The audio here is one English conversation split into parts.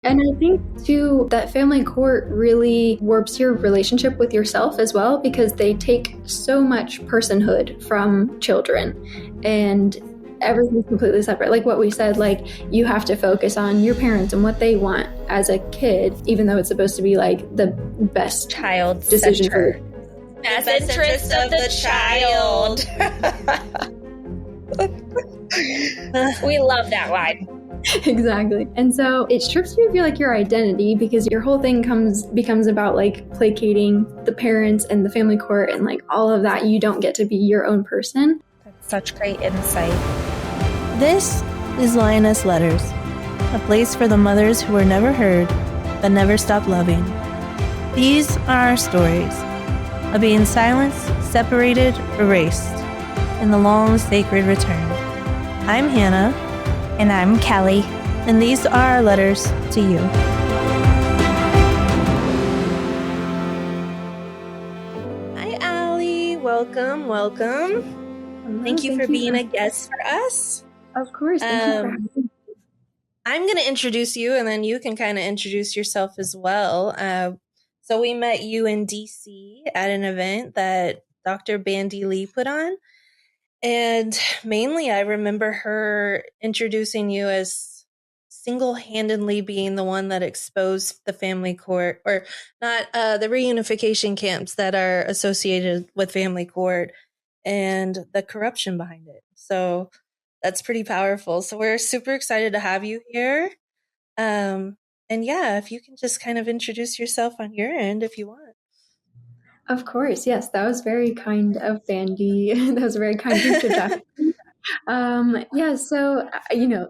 And I think too that family court really warps your relationship with yourself as well, because they take so much personhood from children and everything's completely separate. Like what we said, like you have to focus on your parents and what they want as a kid, even though it's supposed to be like the best child decision for center. Best interest of the child. We love that line. Exactly. And so it strips you of your identity, because your whole thing becomes about like placating the parents and the family court and like all of that. You don't get to be your own person. That's such great insight. This is Lioness Letters, a place for the mothers who were never heard but never stopped loving. These are our stories of being silenced, separated, erased in the long sacred return. I'm Hannah. And I'm Kelly. And these are our letters to you. Hi, Ally. Welcome. Thank you for being a guest for us. Of course. Thank you for having me. I'm going to introduce you, and then you can kind of introduce yourself as well. So we met you in DC at an event that Dr. Bandy Lee put on. And mainly, I remember her introducing you as single-handedly being the one that exposed the family court, or not, the reunification camps that are associated with family court and the corruption behind it. So that's pretty powerful. So we're super excited to have you here. And yeah, if you can just kind of introduce yourself on your end, if you want. Of course, yes, that was very kind of Bandy. That was a very kind introduction. Yeah, so,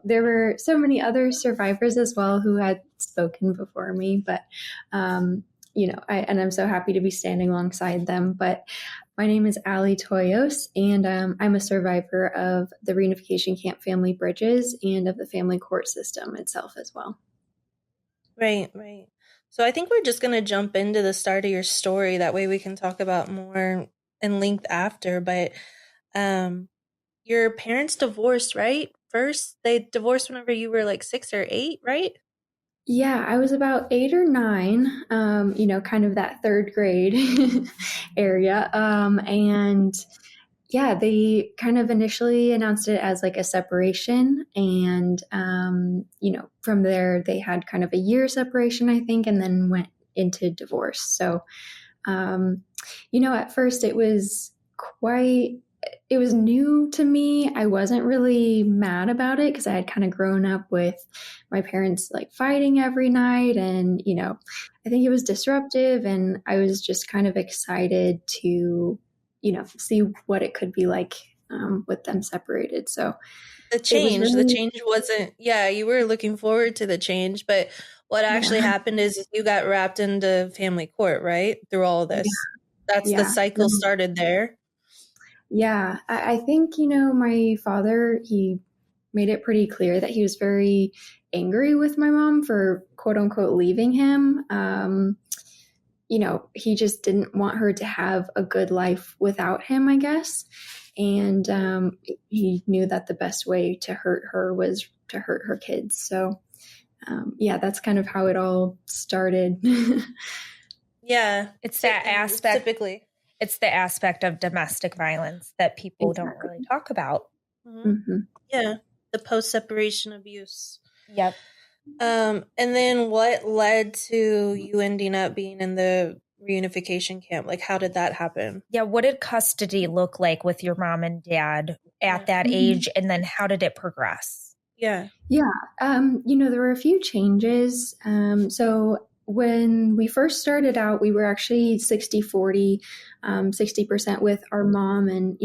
there were so many other survivors as well who had spoken before me, but, and I'm so happy to be standing alongside them. But my name is Ally Toyos, and I'm a survivor of the reunification camp Family Bridges and of the family court system itself as well. Right. So I think we're just going to jump into the start of your story. That way we can talk about more in length after. But your parents divorced, right? First, they divorced whenever you were like 6 or 8, right? Yeah, I was about 8 or 9, kind of that third grade area. And yeah, they kind of initially announced it as like a separation. And, from there, they had kind of a year separation, I think, and then went into divorce. So, at first it was new to me. I wasn't really mad about it because I had kind of grown up with my parents like fighting every night. And, I think it was disruptive, and I was just kind of excited to see what it could be like with them separated. So the change wasn't, you were looking forward to the change, but what actually happened is you got wrapped into family court, right? Through all this. The cycle started there. Yeah, I think, my father, he made it pretty clear that he was very angry with my mom for quote unquote leaving him. He just didn't want her to have a good life without him, I guess. And he knew that the best way to hurt her was to hurt her kids. So, that's kind of how it all started. Yeah. It's that aspect. Typically. It's the aspect of domestic violence that people don't really talk about. Mm-hmm. Yeah. The post-separation abuse. Yep. And then what led to you ending up being in the reunification camp? Like, how did that happen? Yeah. What did custody look like with your mom and dad at that age? And then how did it progress? Yeah. There were a few changes. So when we first started out, we were actually 60-40, 60% with our mom, and,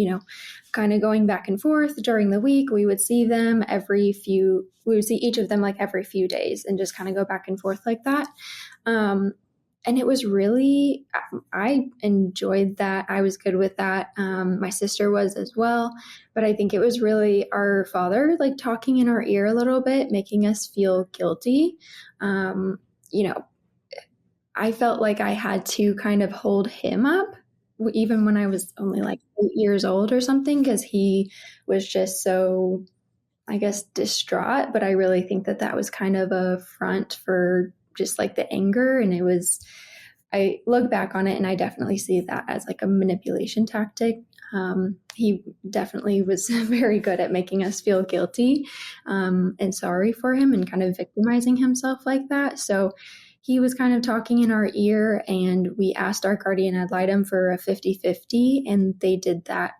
kind of going back and forth during the week. We would see them we would see each of them like every few days and just kind of go back and forth like that. And it was really, I enjoyed that. I was good with that. My sister was as well. But I think it was really our father like talking in our ear a little bit, making us feel guilty. I felt like I had to kind of hold him up, even when I was only like 8 years old or something, because he was just so I guess, distraught, but I really think that that was kind of a front for just like the anger. And I look back on it and I definitely see that as like a manipulation tactic. He definitely was very good at making us feel guilty and sorry for him and kind of victimizing himself like that. So he was kind of talking in our ear, and we asked our guardian ad litem for a 50-50, and they did that.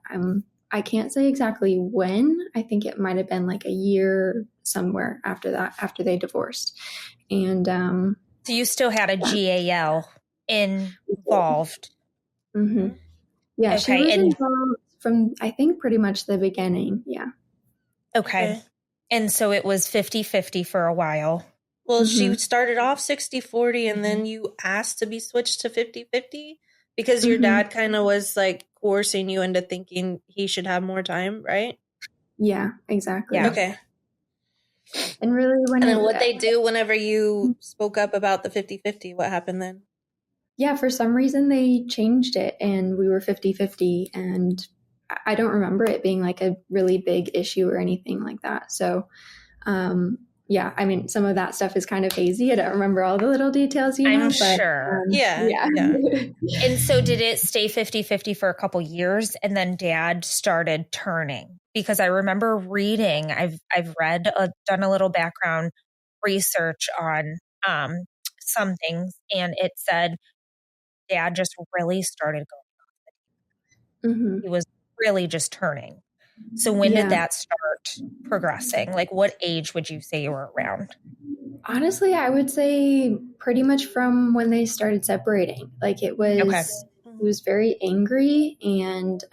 I can't say exactly when. I think it might have been like a year somewhere after that, after they divorced. And so you still had a GAL involved. Mm-hmm. Yeah, okay, she was involved from, I think, pretty much the beginning. Yeah. Okay. And so it was 50-50 for a while. Well, she started off 60-40 and then you asked to be switched to 50-50 because your dad kind of was like coercing you into thinking he should have more time, right? Yeah, exactly. Yeah. Okay. And really, and then what they do whenever you spoke up about the 50-50, what happened then? Yeah, for some reason they changed it and we were 50-50, and I don't remember it being like a really big issue or anything like that. So, yeah, I mean, some of that stuff is kind of hazy. I don't remember all the little details, I'm sure. Yeah. And so did it stay 50-50 for a couple years and then dad started turning? Because I remember reading, I've read, done a little background research on some things, and it said dad just really started going off. He was really just turning. So when did that start progressing? Like what age would you say you were around? Honestly, I would say pretty much from when they started separating. Like it was very angry, and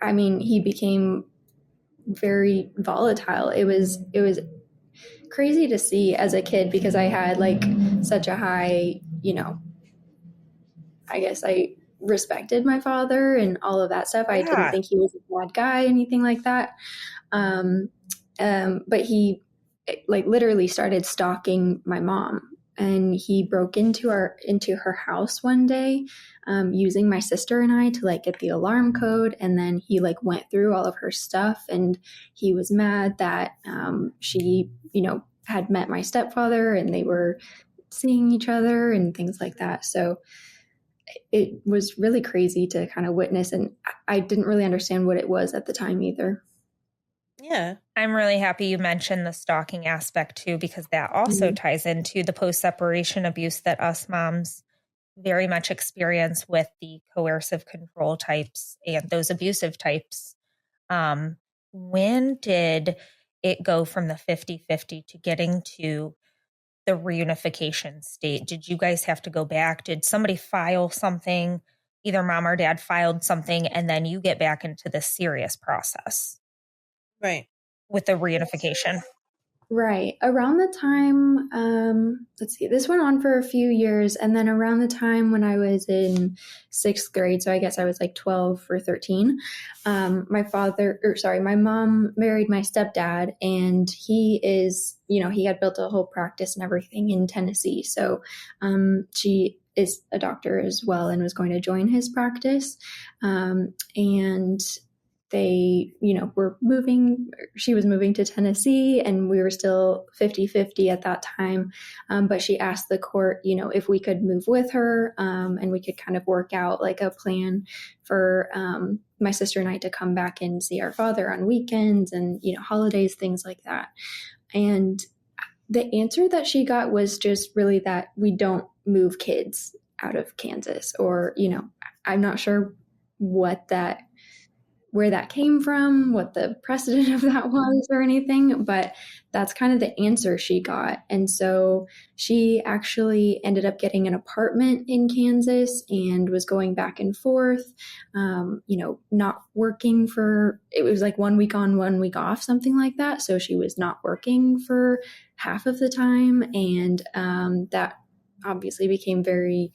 I mean, he became very volatile. It was crazy to see as a kid because I had like such a high, I guess I respected my father and all of that stuff. I didn't think he was a bad guy, anything like that. But he like literally started stalking my mom, and he broke into her house one day, using my sister and I to like get the alarm code. And then he like went through all of her stuff, and he was mad that she, had met my stepfather and they were seeing each other and things like that. So it was really crazy to kind of witness, and I didn't really understand what it was at the time either. Yeah. I'm really happy you mentioned the stalking aspect too, because that also ties into the post-separation abuse that us moms very much experience with the coercive control types and those abusive types. When did it go from the 50-50 to getting to the reunification state? Did you guys have to go back? Did somebody file something? Either mom or dad filed something, and then you get back into the serious process. Right. With the reunification. Right. Around the time, let's see, this went on for a few years. And then around the time when I was in 6th grade, so I guess I was like 12 or 13, my mom married my stepdad, and he is, he had built a whole practice and everything in Tennessee. So she is a doctor as well and was going to join his practice. And they, she was moving to Tennessee, and we were still 50-50 at that time. But she asked the court, if we could move with her, and we could kind of work out like a plan for my sister and I to come back and see our father on weekends and, holidays, things like that. And the answer that she got was just really that we don't move kids out of Kansas, or, I'm not sure where that came from, what the precedent of that was or anything, but that's kind of the answer she got. And so she actually ended up getting an apartment in Kansas and was going back and forth, not working it was like 1 week on, 1 week off, something like that. So she was not working for half of the time. And that obviously became very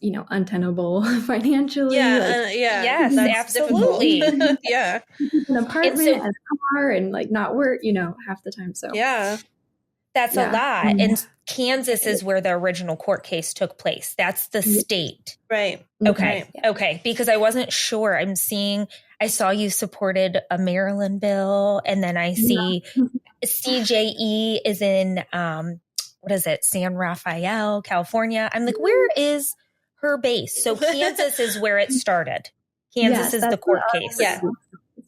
untenable financially. Yes, absolutely. Yeah. An apartment and a car and like not work, half the time. So yeah, that's a lot. And Kansas is where the original court case took place. That's the state. Right. Okay. Okay. Because I wasn't sure. I'm seeing, I saw you supported a Maryland bill, and then I see CJE is in, what is it, San Rafael, California. I'm like, where is her base? So Kansas is where it started. Kansas is the court case.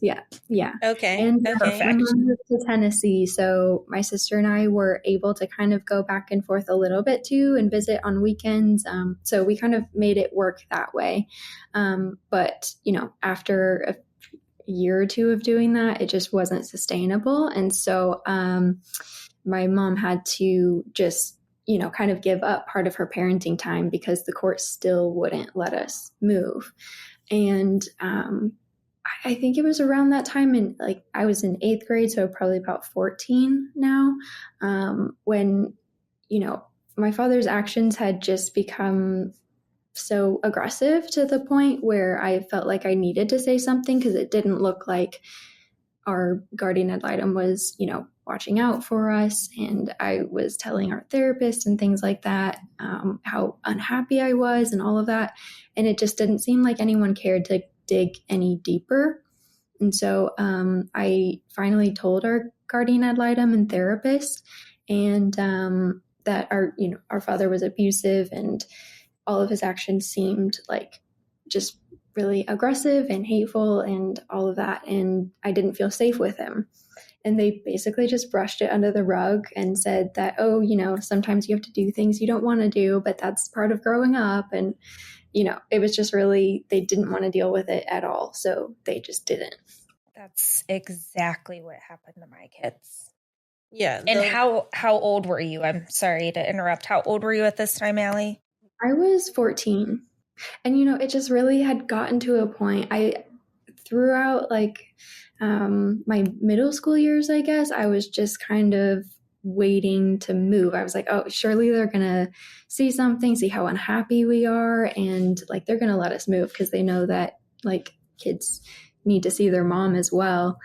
Yeah. Okay. And Perfect. my mom moved to Tennessee, so my sister and I were able to kind of go back and forth a little bit too and visit on weekends. So we kind of made it work that way. But, after a year or two of doing that, it just wasn't sustainable. And so my mom had to just, kind of give up part of her parenting time because the court still wouldn't let us move. And I think it was around that time, and like I was in 8th grade, so probably about 14 now, when, my father's actions had just become so aggressive to the point where I felt like I needed to say something because it didn't look like our guardian ad litem was, watching out for us. And I was telling our therapist and things like that, how unhappy I was and all of that. And it just didn't seem like anyone cared to dig any deeper. And so I finally told our guardian ad litem and therapist, and that our father was abusive and all of his actions seemed like just really aggressive and hateful and all of that. And I didn't feel safe with him. And they basically just brushed it under the rug and said that, sometimes you have to do things you don't want to do, but that's part of growing up. And, it was just really, they didn't want to deal with it at all. So they just didn't. That's exactly what happened to my kids. Yeah. And how old were you? I'm sorry to interrupt. How old were you at this time, Ally? I was 14. And, it just really had gotten to a point. Throughout my middle school years, I guess, I was just kind of waiting to move. I was like, oh, surely they're going to see something, see how unhappy we are. And they're going to let us move because they know that kids need to see their mom as well.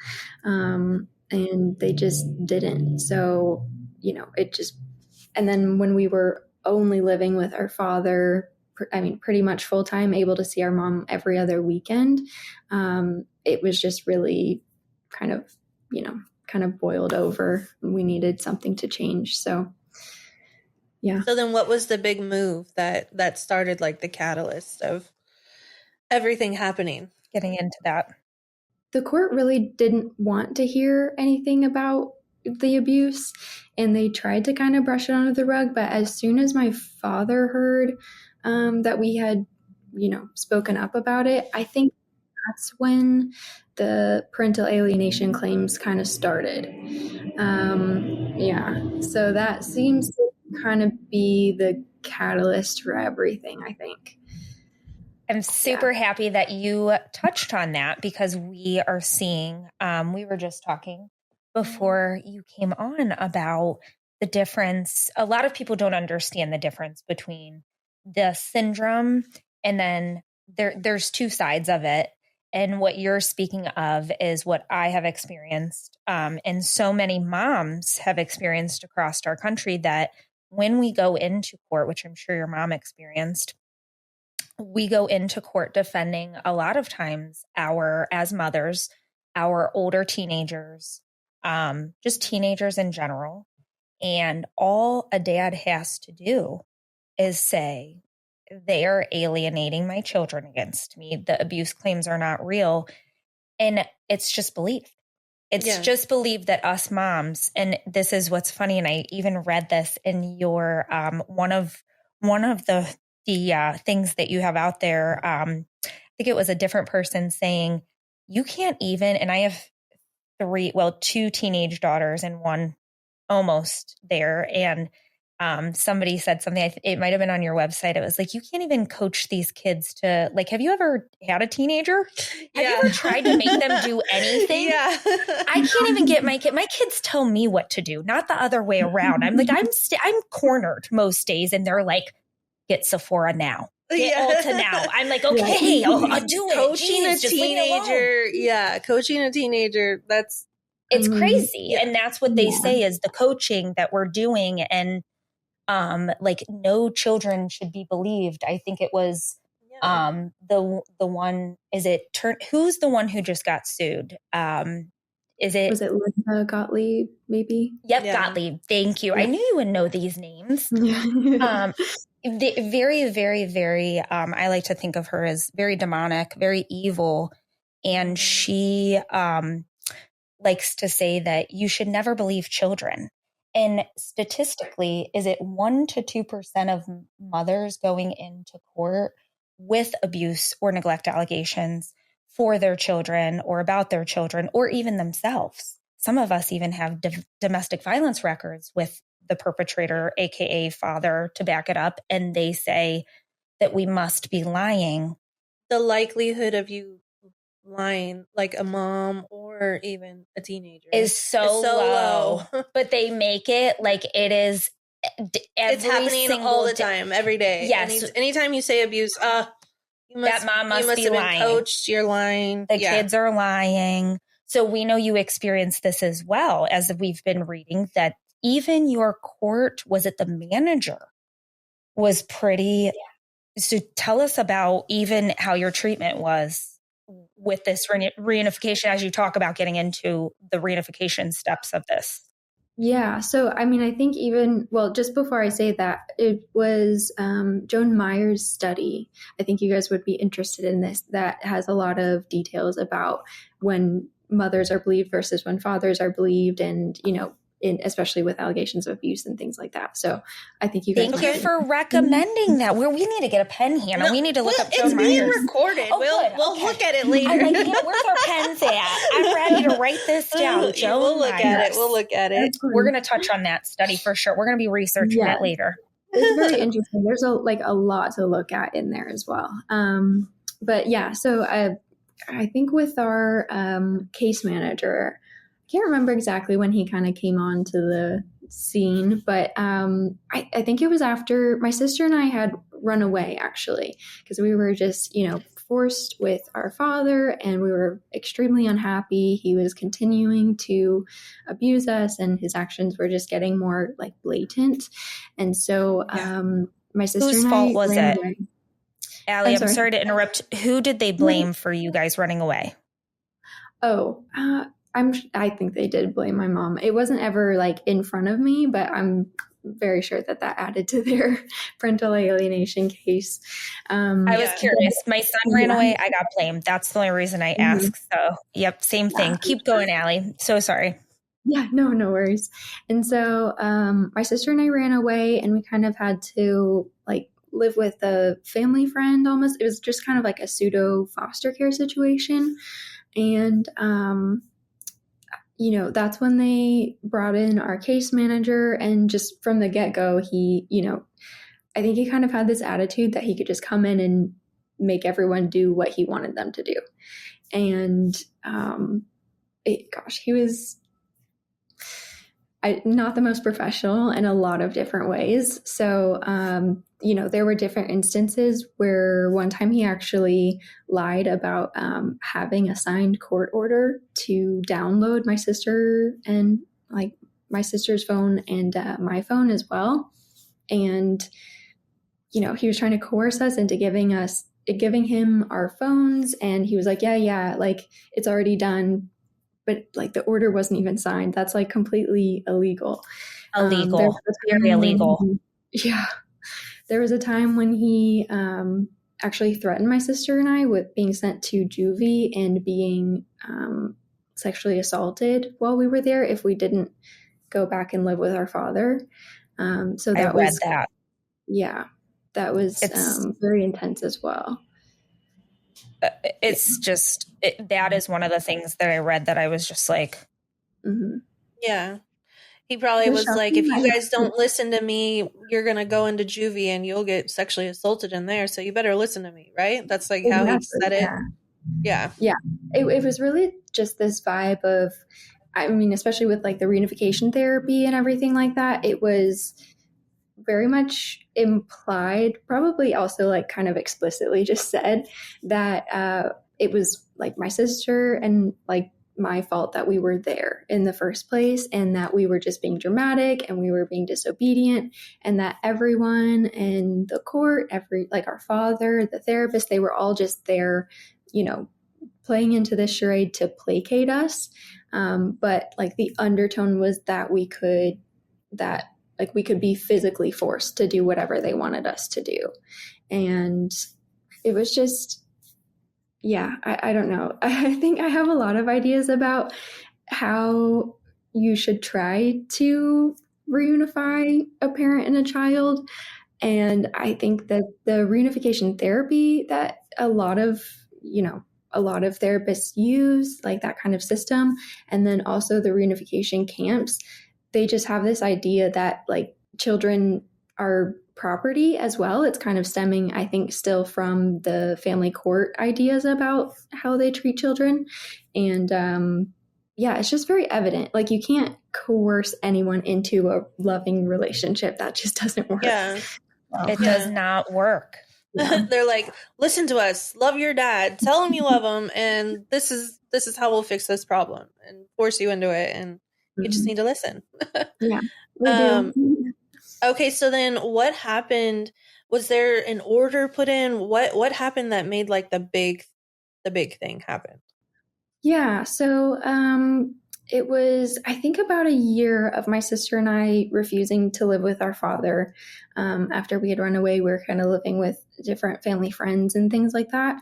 And they just didn't. So, and then when we were only living with our father, pretty much full time, able to see our mom every other weekend, it was just really kind of boiled over. We needed something to change. So, yeah. So then what was the big move that started the catalyst of everything happening? Getting into that. The court really didn't want to hear anything about the abuse, and they tried to kind of brush it under the rug. But as soon as my father heard that we had, spoken up about it, I think that's when the parental alienation claims kind of started. So that seems to kind of be the catalyst for everything, I think. I'm super happy that you touched on that because we are seeing, we were just talking before you came on about the difference. A lot of people don't understand the difference between the syndrome and then there's two sides of it. And what you're speaking of is what I have experienced. And so many moms have experienced across our country that when we go into court, which I'm sure your mom experienced, we go into court defending a lot of times as mothers, our older teenagers, just teenagers in general. And all a dad has to do is say, they are alienating my children against me. The abuse claims are not real. And it's just believed. It's just believed that us moms, and this is what's funny, and I even read this in your one of the things that you have out there. I think it was a different person saying, you can't even, and I have two teenage daughters and one almost there. And somebody said something, it might've been on your website. It was like, you can't even coach these kids to have you ever had a teenager? Have you ever tried to make them do anything? Yeah. I can't even get my kids tell me what to do, not the other way around. I'm like, I'm cornered most days. And they're like, get Sephora now. Get Ulta now. I'm like, okay, I'll do it. Coaching a teenager. Coaching a teenager. It's crazy. And that's what they say is the coaching that we're doing. And no children should be believed. I think it was The one, who's the one who just got sued? Was it Linda Gottlieb, maybe? Yep, yeah. Gottlieb. Thank you. Yeah. I knew you would know these names. Very, very, very, I like to think of her as very demonic, very evil. And she likes to say that you should never believe children. And statistically, is it 1% to 2% of mothers going into court with abuse or neglect allegations for their children or about their children or even themselves? Some of us even have domestic violence records with the perpetrator, AKA father, to back it up. And they say that we must be lying. The likelihood of you lying, like a mom or even a teenager, is so low. But they make it like it is. It's happening all the time, every day. Yes. Anytime you say abuse, that mom must be lying. Been coached. You're lying. The kids are lying. So we know you experienced this as well, as we've been reading, that even your court, was it the manager, was pretty. Yeah. So tell us about even how your treatment was with this reunification, as you talk about getting into the reunification steps of this. Yeah. So, I mean, I think just before I say that, it was Joan Meyer's study. I think you guys would be interested in this. That has a lot of details about when mothers are believed versus when fathers are believed, and, especially with allegations of abuse and things like that. So I think you guys. Thank you for recommending that. We need to get a pen, Hannah. No, we need to look up Joan Meyer's. It's being recorded. We'll look at it later. I'm like, where's our pens at? I'm ready to write this down. Joan We'll look at it. We'll look at it. We're going to touch on that study for sure. We're going to be researching it later. It's very interesting. There's a lot to look at in there as well. But yeah, so I think with our case manager, I can't remember exactly when he kind of came on to the scene, but I think it was after my sister and I had run away, actually, because we were just, forced with our father, and we were extremely unhappy. He was continuing to abuse us, and his actions were just getting more like blatant. And so my sister Whose and fault I was ran it? away. Allie, I'm sorry to interrupt. Who did they blame for you guys running away? Oh, I think they did blame my mom. It wasn't ever like in front of me, but I'm very sure that added to their parental alienation case. I was curious. My son ran away. I got blamed. That's the only reason I asked. So, yep, same thing. Keep going, Allie. So sorry. Yeah, no worries. And so my sister and I ran away, and we kind of had to like live with a family friend almost. It was just kind of like a pseudo foster care situation. And that's when they brought in our case manager, and just from the get-go, he, I think he kind of had this attitude that he could just come in and make everyone do what he wanted them to do. And he was not the most professional in a lot of different ways. So, there were different instances where one time he actually lied about having a signed court order to download my sister and like my sister's phone and my phone as well. And, he was trying to coerce us into giving him our phones. And he was like, yeah, like it's already done. But like the order wasn't even signed. That's like completely illegal. Very illegal. There was a time when he actually threatened my sister and I with being sent to juvie and being sexually assaulted while we were there if we didn't go back and live with our father. So that I read that. Yeah, that was very intense as well. It's just, that is one of the things that I read that I was just like, yeah. He probably was like, if you guys don't listen to me, you're going to go into juvie and you'll get sexually assaulted in there. So you better listen to me. Right. That's like how he said it. Yeah. Yeah. It was really just this vibe of, I mean, especially with like the reunification therapy and everything like that, it was very much implied, probably also like kind of explicitly just said that it was like my sister and like my fault that we were there in the first place, and that we were just being dramatic and we were being disobedient, and that everyone in the court, like our father, the therapist, they were all just there, playing into this charade to placate us. But like the undertone was that we could be physically forced to do whatever they wanted us to do. And it was just, I don't know. I think I have a lot of ideas about how you should try to reunify a parent and a child. And I think that the reunification therapy that a lot of therapists use, like that kind of system, and then also the reunification camps, they just have this idea that like children are property as well. It's kind of stemming, I think, still from the family court ideas about how they treat children. And it's just very evident. Like you can't coerce anyone into a loving relationship. That just doesn't work. Yeah. It does not work. Yeah. They're like, listen to us, love your dad, tell him you love him, and this is how we'll fix this problem, and force you into it, and you just need to listen. Yeah. We do. Okay, so then what happened? Was there an order put in? What happened that made like the big thing happen? Yeah, so it was, I think, about a year of my sister and I refusing to live with our father. After we had run away, we were kind of living with different family friends and things like that.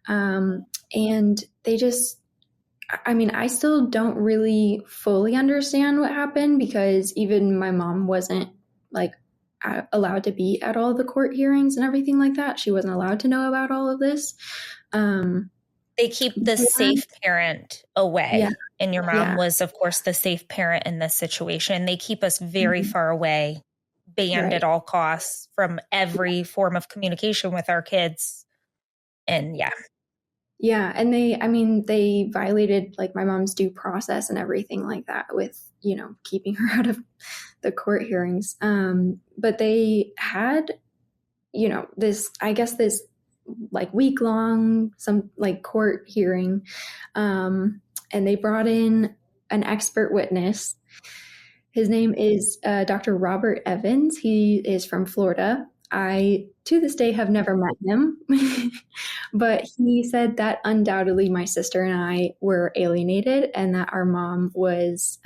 And they just, I still don't really fully understand what happened, because even my mom wasn't like allowed to be at all the court hearings and everything like that. She wasn't allowed to know about all of this. They keep the safe parent away. Yeah. And your mom was, of course, the safe parent in this situation. They keep us very far away, banned at all costs from every form of communication with our kids. And Yeah. And they violated like my mom's due process and everything like that with, keeping her out of the court hearings. But they had, this like week-long court hearing, and they brought in an expert witness. His name is Dr. Robert Evans. He is from Florida. I, to this day, have never met him, but he said that undoubtedly my sister and I were alienated, and that our mom was,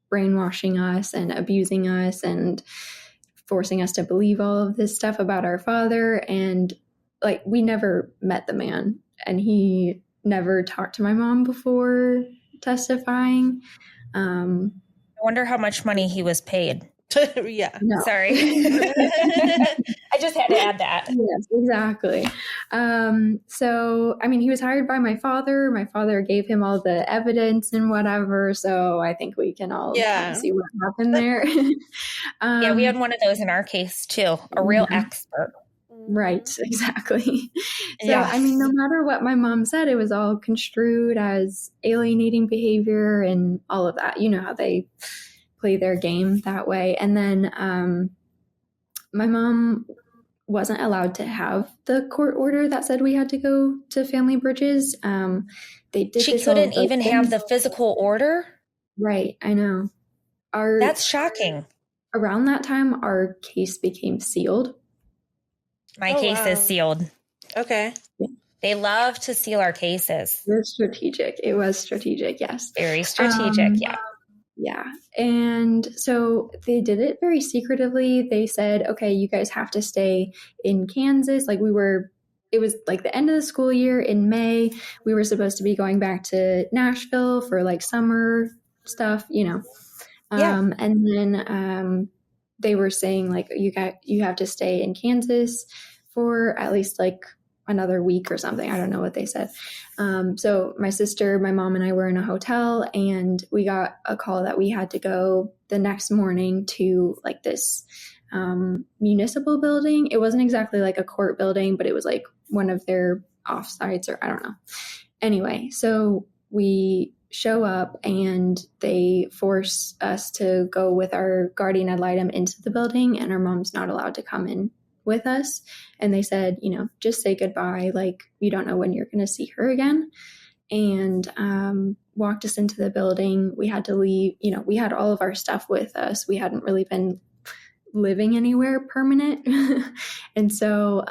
brainwashing us and abusing us and forcing us to believe all of this stuff about our father. And like, we never met the man, and he never talked to my mom before testifying. I wonder how much money he was paid. Yeah. No. Sorry. I just had to add that. Yes, exactly. So, he was hired by my father. My father gave him all the evidence and whatever. So I think we can all see what happened there. We had one of those in our case too, a real expert. Right, exactly. So, no matter what my mom said, it was all construed as alienating behavior and all of that. You know how they play their game that way. And then my mom wasn't allowed to have the court order that said we had to go to Family Bridges. They did. She couldn't even have the physical order? Right, I know. That's shocking. Around that time, our case became sealed. My case is sealed. Okay. Yeah. They love to seal our cases. It was strategic. It was strategic, yes. Very strategic, yeah. Yeah. And so they did it very secretively. They said, okay, you guys have to stay in Kansas. Like it was like the end of the school year in May. We were supposed to be going back to Nashville for like summer stuff, And then they were saying like, you have to stay in Kansas for at least like another week or something. I don't know what they said. So my sister, my mom, and I were in a hotel, and we got a call that we had to go the next morning to like this municipal building. It wasn't exactly like a court building, but it was like one of their offsites, or I don't know. Anyway, so we show up and they force us to go with our guardian ad litem into the building, and our mom's not allowed to come in with us. And they said, just say goodbye. Like, you don't know when you're going to see her again. and walked us into the building. We had to leave, we had all of our stuff with us. We hadn't really been living anywhere permanent. And so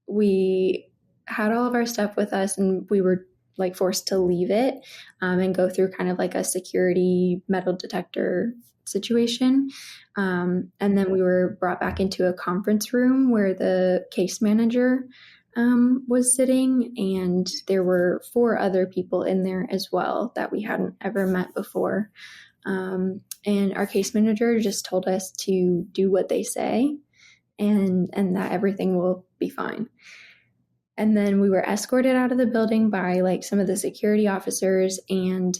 we had all of our stuff with us, and we were like forced to leave it and go through kind of like a security metal detector situation. And then we were brought back into a conference room where the case manager was sitting, and there were 4 other people in there as well that we hadn't ever met before. And our case manager just told us to do what they say, and that everything will be fine. And then we were escorted out of the building by like some of the security officers and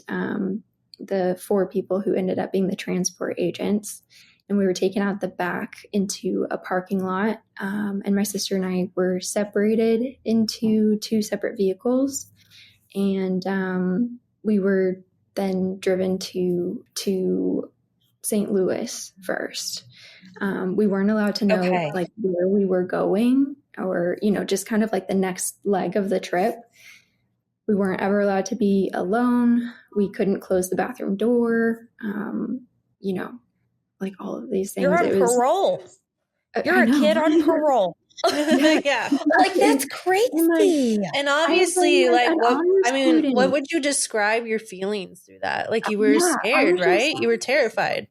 the 4 people who ended up being the transport agents. And we were taken out the back into a parking lot. And my sister and I were separated into 2 separate vehicles. And we were then driven to St. Louis first. We weren't allowed to know like where we were going, or, just kind of like the next leg of the trip. We weren't ever allowed to be alone. We couldn't close the bathroom door. Like all of these things. You're on parole. You're a kid on parole. Yeah. Like, that's crazy. And obviously, what would you describe your feelings through that? Like, you were scared, right? You were terrified.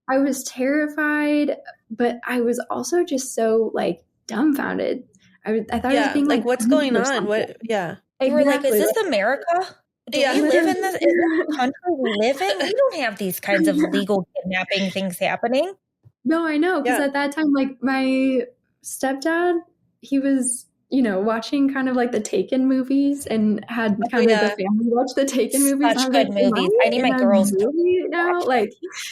I was terrified, but I was also just so like dumbfounded. I thought I was being like, what's going on? What? Yeah. You were like, is this America? Do we live in this country we live in? We don't have these kinds of legal kidnapping things happening. No, I know. Because at that time, like my stepdad, he was, watching kind of like the Taken movies and had kind of the family watch the Taken movies. Such good movies. I need my girls to now. Like,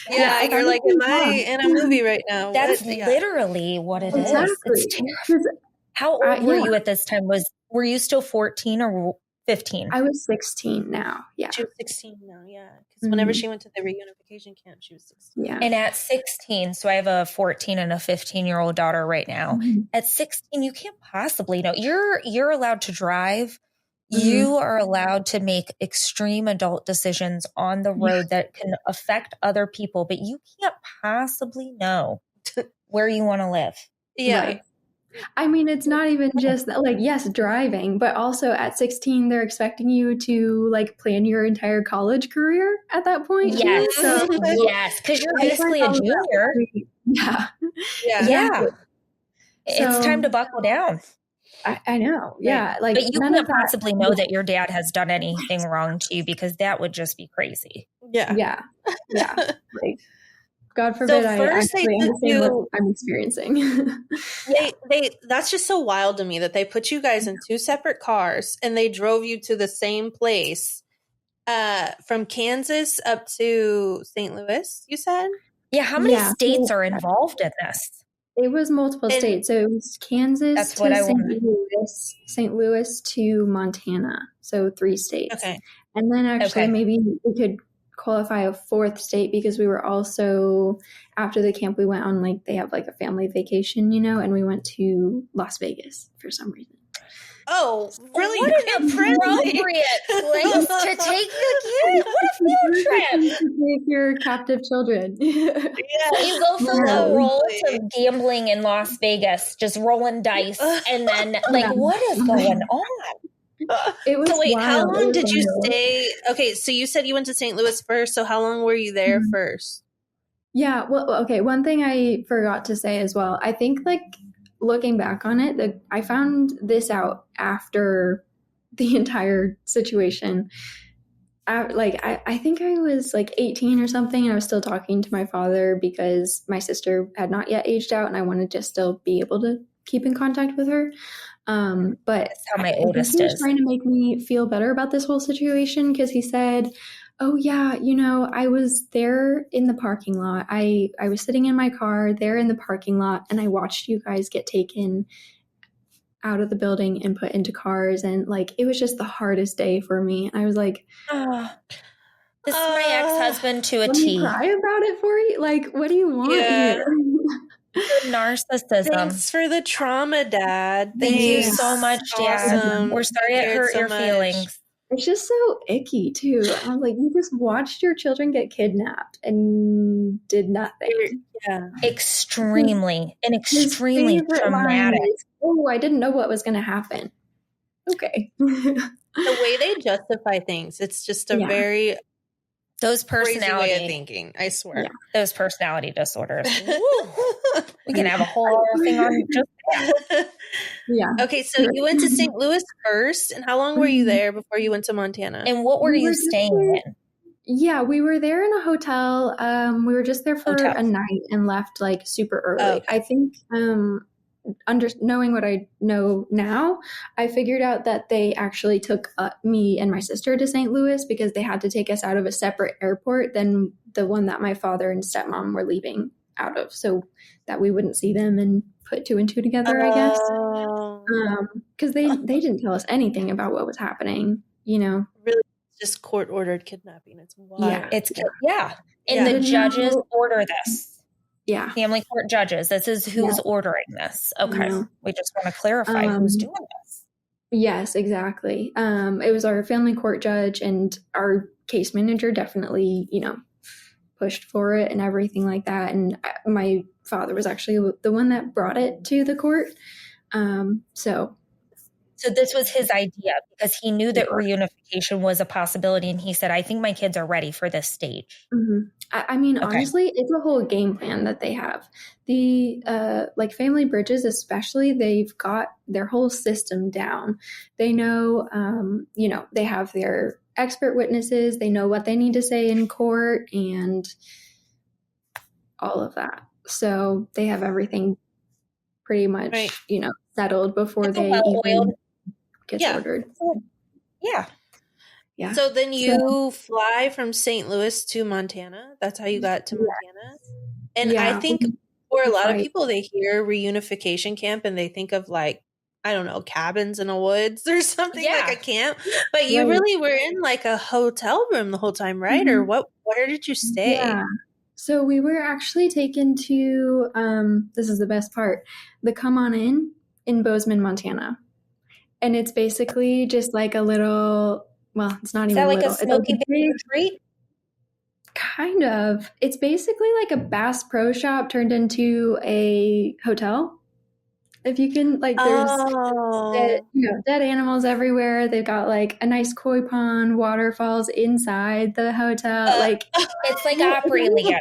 you're like, am I in a movie right now? That's literally what it is. It's terrible. How old were you at this time? Were you still 14 or 15? I was 16 now. Yeah. She was 16 now. Yeah. Because whenever she went to the reunification camp, she was 16. Yeah. And at 16, so I have a 14 and a 15-year-old daughter right now. Mm-hmm. At 16, you can't possibly know. You're allowed to drive. Mm-hmm. You are allowed to make extreme adult decisions on the road that can affect other people, but you can't possibly know where you want to live. Yeah. Right. I mean, it's not even just like, yes, driving, but also at 16, they're expecting you to like plan your entire college career at that point. Yes. So, yes. Because you're basically a junior. Yeah. It's time to buckle down. I know. Yeah. Like, but you can't possibly know that your dad has done anything wrong to you, because that would just be crazy. Yeah. Yeah. Yeah. Like, God forbid I actually understand what I'm experiencing. That's just so wild to me that they put you guys in 2 separate cars and they drove you to the same place from Kansas up to St. Louis, you said? Yeah. How many states are involved in this? It was multiple states. So it was Kansas to St. Louis to Montana. So 3 states. Okay. And then actually maybe we could qualify a 4th state, because we were also, after the camp, we went on like, they have like a family vacation, and we went to Las Vegas for some reason. Oh, really? What an appropriate place to take the kids. What a field trip. Take your captive children. You go from the roll to gambling in Las Vegas, just rolling dice, and then like, what is going on? It was so wait, wild. how long did you stay? Okay, so you said you went to St. Louis first. So how long were you there first? Yeah, well, okay. One thing I forgot to say as well. I think like looking back on it, I found this out after the entire situation. I think I was like 18 or something, and I was still talking to my father because my sister had not yet aged out, and I wanted to still be able to keep in contact with her. But that's how my oldest he was is. trying to make me feel better about this whole situation, because he said, oh yeah, I was there in the parking lot. I was sitting in my car there in the parking lot, and I watched you guys get taken out of the building and put into cars. And like, it was just the hardest day for me. And I was like, this is my ex-husband to a T. Let me cry about it for you? Like, what do you want here? Narcissism. Thanks for the trauma, Dad. Thank you so much, Dad. We're sorry it hurt your feelings. It's just so icky too. I'm like, you just watched your children get kidnapped and did nothing. Yeah. Extremely His favorite line traumatic. is, "Oh, I didn't know what was going to happen." Okay. The way they justify things, it's just a very those crazy personality way of thinking. I swear. Yeah. Those personality disorders. We can have a whole thing on just that. Yeah. Okay, so you went to St. Louis first, and how long were you there before you went to Montana? And what were you staying in? Yeah, we were there in a hotel. We were just there for a night and left like super early. Oh, okay. I think knowing what I know now, I figured out that they actually took me and my sister to St. Louis because they had to take us out of a separate airport than the one that my father and stepmom were leaving out of, so that we wouldn't see them and put two and two together, I guess. Because they didn't tell us anything about what was happening, Really, just court-ordered kidnapping. It's wild. And the judges order this. Yeah. Family court judges. This is who's ordering this. Okay. We just want to clarify who's doing this. Yes, exactly. It was our family court judge, and our case manager definitely, pushed for it and everything like that. And my father was actually the one that brought it to the court. So this was his idea because he knew that reunification was a possibility. And he said, I think my kids are ready for this stage. Mm-hmm. Honestly, it's a whole game plan that they have. The Family Bridges, especially, they've got their whole system down. They know, they have their expert witnesses. They know what they need to say in court and all of that. So they have everything pretty much, settled before they even get ordered. Yeah. Yeah. So then you fly from St. Louis to Montana. That's how you got to Montana. And I think for a lot of people, they hear reunification camp and they think of cabins in the woods or something like a camp. But you really were in like a hotel room the whole time, right? Mm-hmm. Or where did you stay? Yeah. So we were actually taken to, this is the best part, the Come On in Bozeman, Montana. And it's basically just like a little, well, it's not even little. Is that like a Smoky Bay retreat? Kind of. It's basically like a Bass Pro Shop turned into a hotel. If you can, there's dead animals everywhere. They've got like a nice koi pond, waterfalls inside the hotel. It's like Opryland.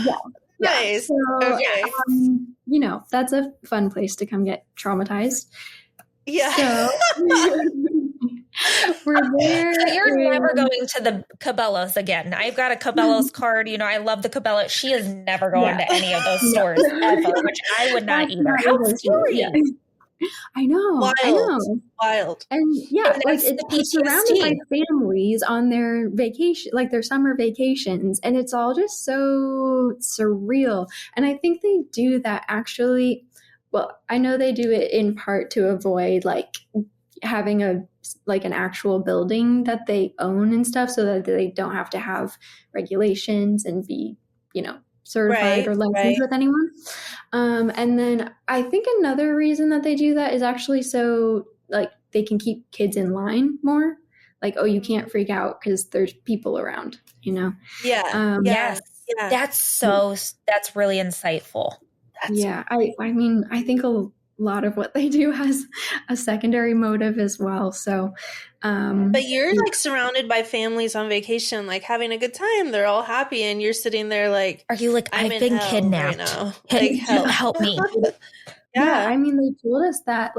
Yeah. Nice. So, okay. That's a fun place to come get traumatized. Yeah. So we're there. So you're never going to the Cabela's again. I've got a Cabela's card. I love the Cabela. She is never going to any of those stores ever, which I would not either. How scary. Yeah. I know. Wild. And it's surrounded by families on their vacation, like their summer vacations. And it's all just so surreal. And I think they do that actually. Well, I know they do it in part to avoid having an actual building that they own and stuff, so that they don't have to have regulations and be, certified or licensed with anyone. And then I think another reason that they do that is actually so they can keep kids in line more. You can't freak out because there's people around, Yeah. Yes. Yeah. That's really insightful. I think a lot of what they do has a secondary motive as well. So, but you're surrounded by families on vacation, having a good time. They're all happy, and you're sitting there are you I've been kidnapped right now. Help me. Yeah. They told us that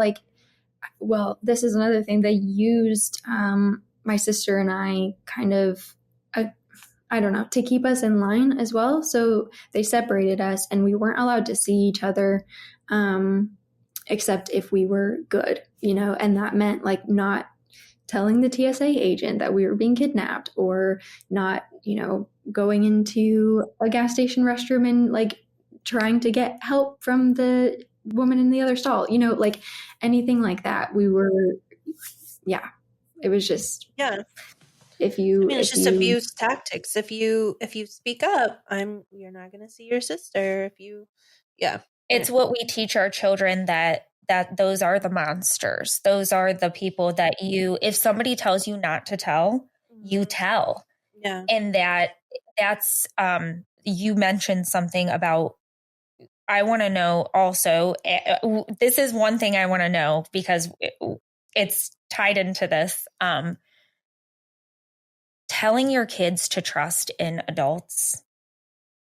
this is another thing. They used my sister and I kind of I don't know, to keep us in line as well. So they separated us and we weren't allowed to see each other except if we were good, and that meant not telling the TSA agent that we were being kidnapped, or not, going into a gas station restroom and trying to get help from the woman in the other stall, anything like that. We were, it was just, it's just abuse tactics. If you speak up, you're not going to see your sister. It's what we teach our children, that that those are the monsters. Those are the people that if somebody tells you not to tell, you tell. Yeah. And that's, you mentioned something about, I want to know also, this is one thing I want to know because it's tied into this. Telling your kids to trust in adults,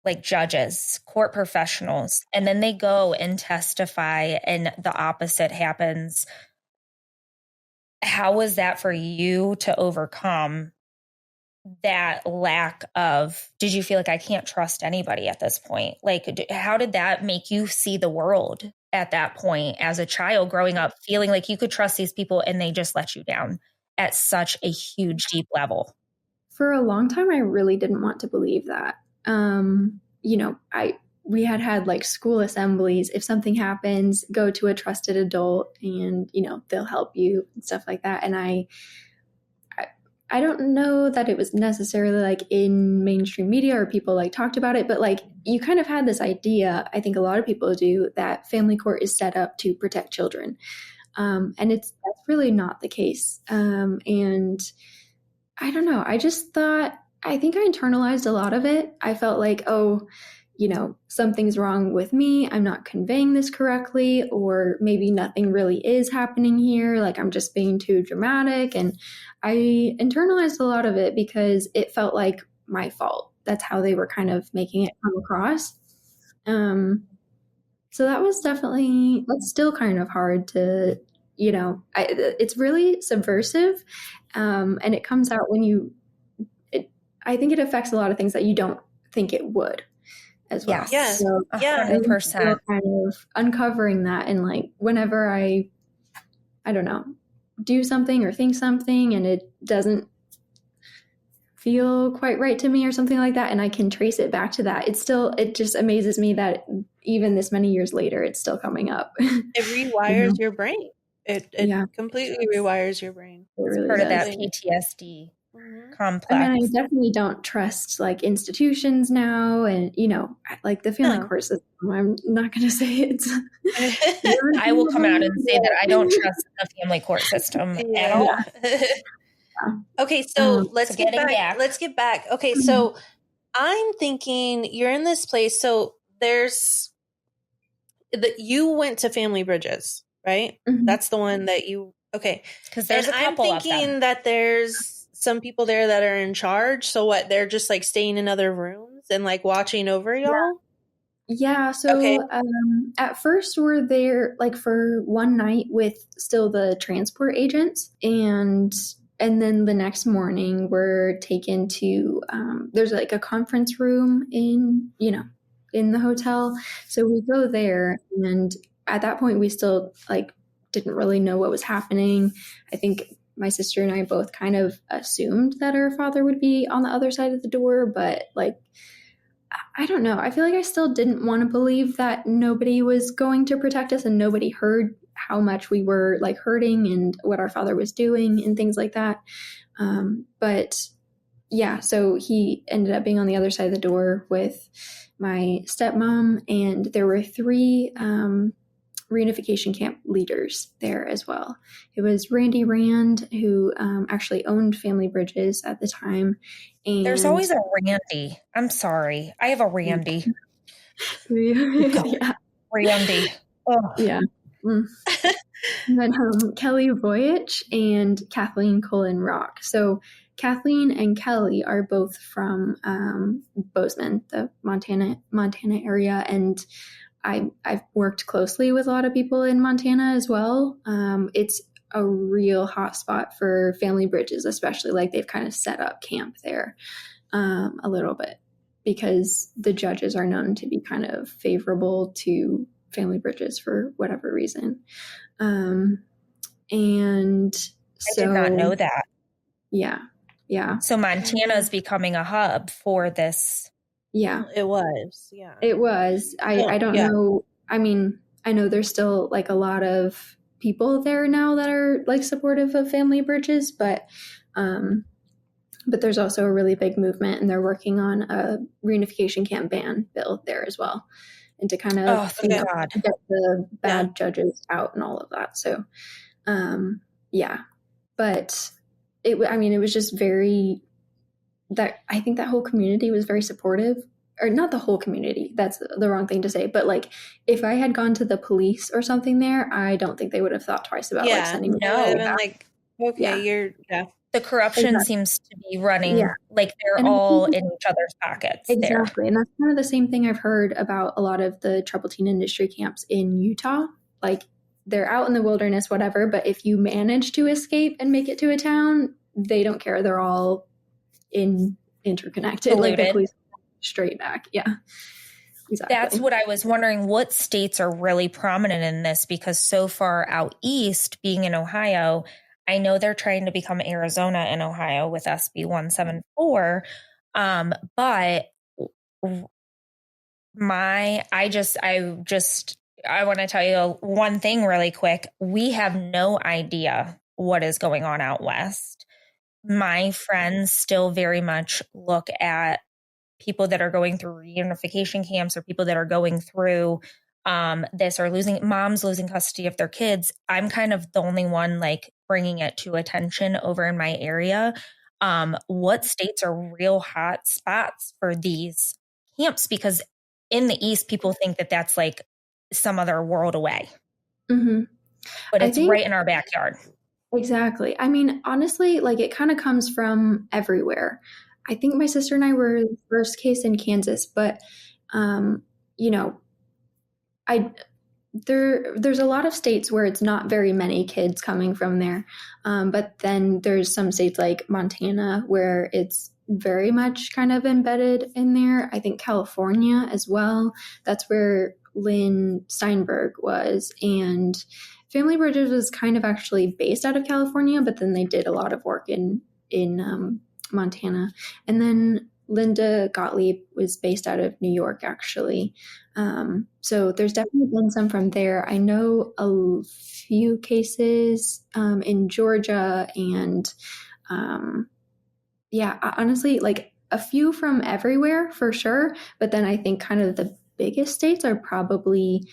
like judges, court professionals, and then they go and testify and the opposite happens. How was that for you to overcome that lack of, did you feel like I can't trust anybody at this point? Like, how did that make you see the world at that point as a child growing up, feeling like you could trust these people and they just let you down at such a huge, deep level? For a long time, I really didn't want to believe that. We had like school assemblies. If something happens, go to a trusted adult and, they'll help you and stuff like that. And I don't know that it was necessarily like in mainstream media or people like talked about it, but like you kind of had this idea, I think a lot of people do, that family court is set up to protect children. And that's really not the case. And I don't know. I think I internalized a lot of it. I felt like, something's wrong with me. I'm not conveying this correctly, or maybe nothing really is happening here. Like I'm just being too dramatic. And I internalized a lot of it because it felt like my fault. That's how they were kind of making it come across. So that's still kind of hard to, it's really subversive. And it comes out when I think it affects a lot of things that you don't think it would as well. Yes. So, 100%. Kind of uncovering that, and like whenever I don't know, do something or think something and it doesn't feel quite right to me or something like that, and I can trace it back to that, it just amazes me that even this many years later, it's still coming up. It rewires your brain. It completely rewires your brain. It really it's part does. of that PTSD complex. I mean, I definitely don't trust like institutions now, and like the family court system. I'm not going to say it's. I will come out and say that I don't trust the family court system at all. Okay, so let's get back. Let's get back. Okay, so I'm thinking you're in this place. So you went to Family Bridges, right? Mm-hmm. That's the one that you. Okay, because there's a couple I'm thinking that there's some people there that are in charge. So what? They're just like staying in other rooms and like watching over y'all? Yeah. So at first we're there like for one night with still the transport agents, and then the next morning we're taken to there's like a conference room in the hotel. So we go there, and at that point we still like didn't really know what was happening. I think my sister and I both kind of assumed that our father would be on the other side of the door, but like, I don't know. I feel like I still didn't want to believe that nobody was going to protect us and nobody heard how much we were like hurting and what our father was doing and things like that. But yeah, so he ended up being on the other side of the door with my stepmom, and there were 3 reunification camp leaders there as well. It was Randy Rand, who actually owned Family Bridges at the time. And there's always a Randy. I'm sorry. I have a Randy. Yeah. Randy. Oh. Yeah. And then Kelly Voyich and Kathleen Cullen Rock. So Kathleen and Kelly are both from Bozeman, the Montana area, and I've worked closely with a lot of people in Montana as well. It's a real hot spot for Family Bridges, especially like they've kind of set up camp there a little bit because the judges are known to be kind of favorable to Family Bridges for whatever reason. And I did not know that. Yeah. Yeah. So Montana is becoming a hub for this. Yeah, it was. Yeah, it was. I don't know. I mean, I know there's still like a lot of people there now that are like supportive of Family Bridges, but there's also a really big movement, and they're working on a reunification camp ban bill there as well. and to kind of God. get the bad judges out and all of that. So, yeah, but it was just I think that whole community was very supportive, or not the whole community. That's the wrong thing to say. But like, if I had gone to the police or something there, I don't think they would have thought twice about sending me. No, been like, okay, The corruption seems to be running like they're all in each other's pockets. Exactly. And that's kind of the same thing I've heard about a lot of the troubled teen industry camps in Utah. Like, they're out in the wilderness, whatever, but if you manage to escape and make it to a town, they don't care. They're all interconnected. Like, the police straight back. Yeah. Exactly. That's what I was wondering. What states are really prominent in this? Because so far out east, being in Ohio, I know they're trying to become Arizona and Ohio with SB 174. But I want to tell you one thing really quick. We have no idea what is going on out west. My friends still very much look at people that are going through reunification camps, or people that are going through this, or moms losing custody of their kids. I'm kind of the only one like bringing it to attention over in my area. What states are real hot spots for these camps? Because in the East, people think that that's like some other world away, but it's right in our backyard. Exactly. I mean, honestly, like, it kind of comes from everywhere. I think my sister and I were the first case in Kansas, but, there's a lot of states where it's not very many kids coming from there. But then there's some states like Montana where it's very much kind of embedded in there. I think California as well. That's where Lynn Steinberg was. And Family Bridges was kind of actually based out of California, but then they did a lot of work in Montana. And then Linda Gottlieb was based out of New York, actually. So there's definitely been some from there. I know a few cases in Georgia, and honestly, like a few from everywhere for sure. But then I think kind of the biggest states are probably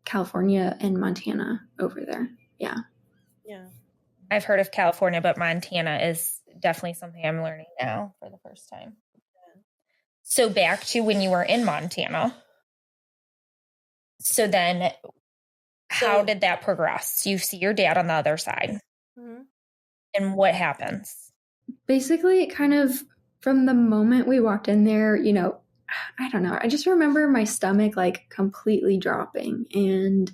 California and Montana over there. Yeah. I've heard of California, but Montana is definitely something I'm learning now for the first time. So back to when you were in Montana. So then how did that progress? You see your dad on the other side. Mm-hmm. And what happens? Basically, kind of from the moment we walked in there, I don't know. I just remember my stomach like completely dropping, and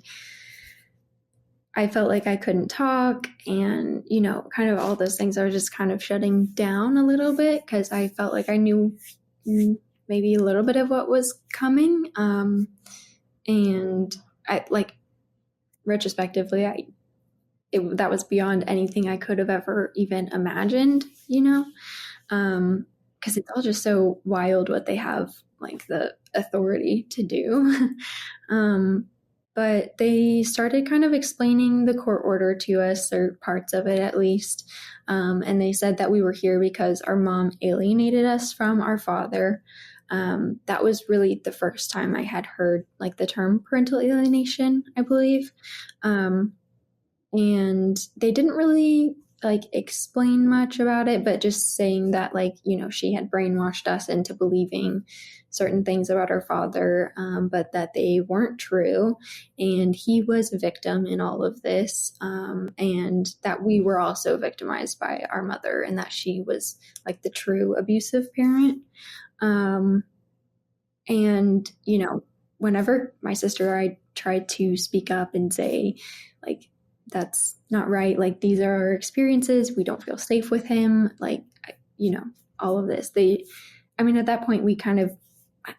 I felt like I couldn't talk, and, kind of all those things. I was just kind of shutting down a little bit because I felt like I knew maybe a little bit of what was coming. And I, like, retrospectively, that was beyond anything I could have ever even imagined, because it's all just so wild what they have, like, the authority to do. But they started kind of explaining the court order to us, or parts of it at least. And they said that we were here because our mom alienated us from our father. That was really the first time I had heard like the term parental alienation, I believe. And they didn't really like explain much about it, but just saying that, like, she had brainwashed us into believing certain things about our father, but that they weren't true. And he was a victim in all of this, and that we were also victimized by our mother, and that she was like the true abusive parent. And, whenever my sister or I tried to speak up and say, like, that's not right, like, these are our experiences, we don't feel safe with him, like, all of this, at that point we kind of,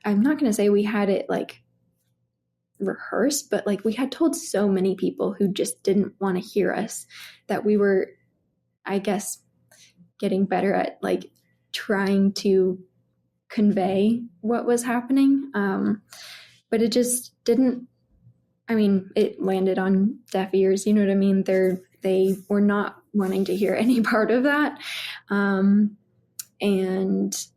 I'm not going to say we had it like rehearsed, but like we had told so many people who just didn't want to hear us that we were, I guess, getting better at like trying to convey what was happening. But it just didn't, it landed on deaf ears, you know what I mean? They were not wanting to hear any part of that. And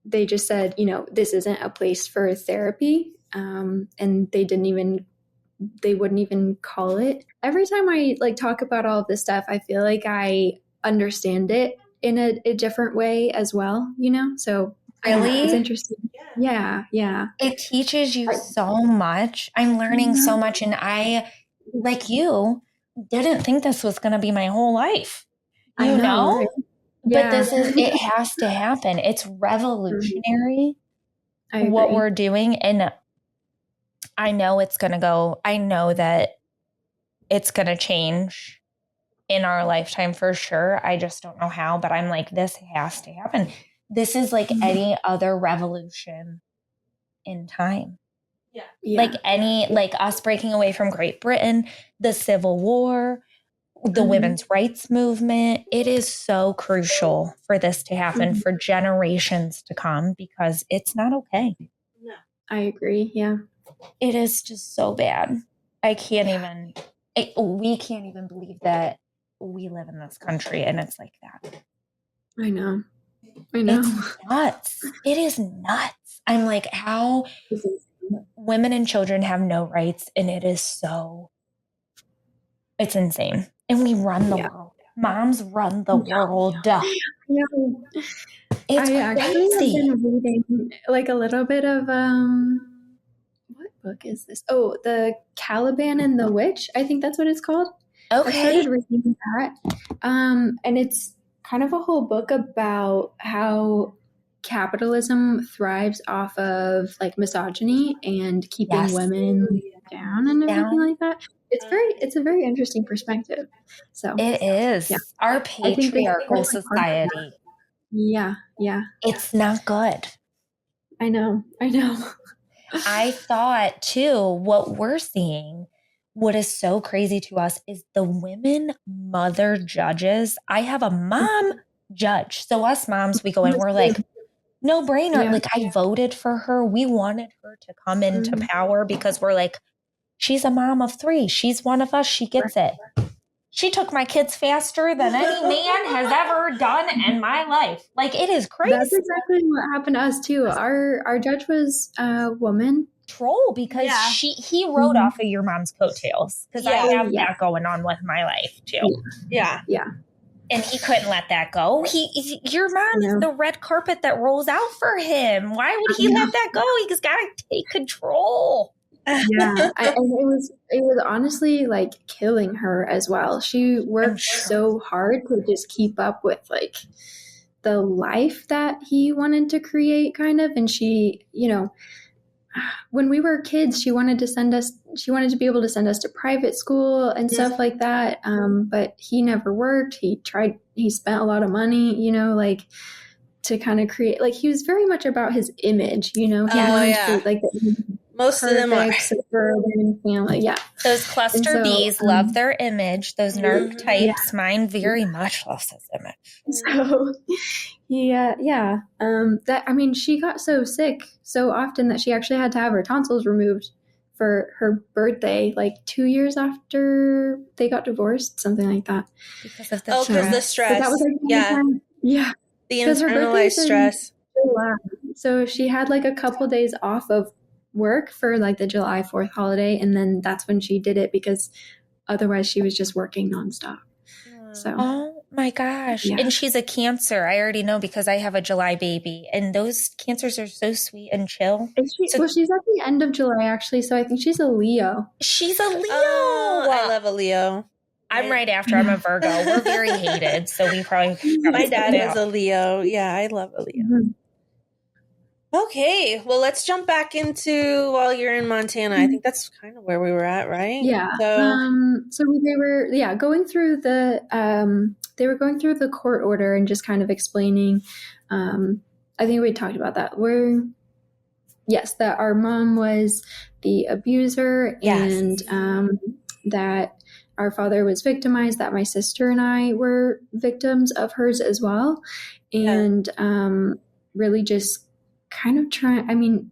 they just said, this isn't a place for therapy. and they wouldn't even call it. Every time I like talk about all of this stuff, I feel like I understand it in a different way as well, So Really? it's interesting. Yeah. It teaches you so much. I'm learning so much. And I, like you, didn't think this was going to be my whole life, I know, right? But it has to happen. It's revolutionary what we're doing. And I know I know that it's going to change in our lifetime for sure. I just don't know how, but I'm like, this has to happen. This is like any other revolution in time. Like like us breaking away from Great Britain, the Civil War, the women's rights movement. It is so crucial for this to happen for generations to come because it's not okay. No. I agree. Yeah. It is just so bad. We can't even believe that we live in this country and it's like that. I know. It's nuts. It is nuts. I'm like, how women and children have no rights, and it's insane. And we run the world. Moms run the world. It's I actually have been reading like a little bit of what book is this? Oh, the Caliban and the Witch. I think that's what it's called. Okay. I started reading that. And it's kind of a whole book about how capitalism thrives off of like misogyny and keeping women down and everything like that. It's a very interesting perspective. So it is our patriarchal society. Yeah. It's not good. I know. I thought too, what we're seeing, what is so crazy to us is the women mother judges. I have a mom judge. So us moms, we go and we're like, no brainer. Yeah. Like I voted for her. We wanted her to come into power because we're like, she's a mom of 3. She's one of us. She gets it. She took my kids faster than any man has ever done in my life. Like it is crazy. That's exactly what happened to us too. Our judge was a woman. Troll because he rode off of your mom's coattails because I have that going on with my life too. Yeah. And he couldn't let that go. Your mom is the red carpet that rolls out for him. Why would he let that go? He's got to take control. Yeah, and it was honestly like killing her as well. She worked so hard to just keep up with like the life that he wanted to create, kind of. And she, when we were kids, she wanted to be able to send us to private school and stuff like that. But he never worked. He spent a lot of money, like to kind of create, like he was very much about his image, he wanted to like most of them are suburban family. Yeah. Those cluster Bs love their image. Those NERC types, mine very much loves his image. So she got so sick so often that she actually had to have her tonsils removed for her birthday, like 2 years after they got divorced, something like that. Because of the stress. The stress. That was like the internalized stress. So she had like a couple days off of work for like the July 4th holiday, and then that's when she did it because otherwise she was just working nonstop. So oh my gosh. And she's a Cancer. I already know because I have a July baby, and those Cancers are so sweet and chill. She's at the end of July actually, so I think she's a Leo. She's a Leo. Oh, I love a Leo. I'm right after. I'm a Virgo. We're very hated, so we probably my dad is a Leo. Yeah, I love a Leo. Okay, well, let's jump back into while you're in Montana. I think that's kind of where we were at, right? Yeah. So they were, going through the court order and just kind of explaining. I think we talked about that. That our mom was the abuser, and that our father was victimized. That my sister and I were victims of hers as well, and really just kind of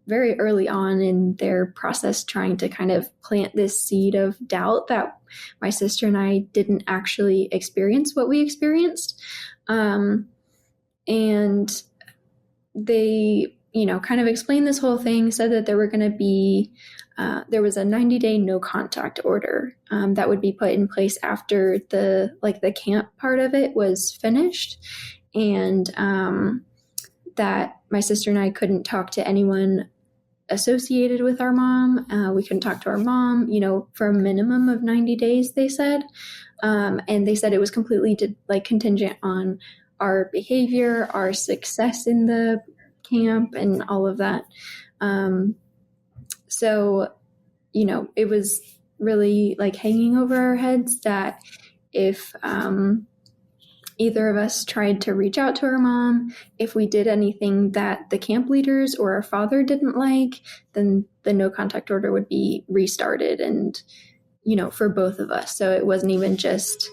very early on in their process, trying to kind of plant this seed of doubt that my sister and I didn't actually experience what we experienced. And they kind of explained this whole thing, said that there were going to be, there was a 90-day no contact order that would be put in place after the camp part of it was finished. And that my sister and I couldn't talk to anyone associated with our mom. We couldn't talk to our mom, for a minimum of 90 days, they said. And they said it was completely contingent on our behavior, our success in the camp, and all of that. So, it was really hanging over our heads that if either of us tried to reach out to our mom, if we did anything that the camp leaders or our father didn't like, then the no contact order would be restarted, and for both of us. So it wasn't even just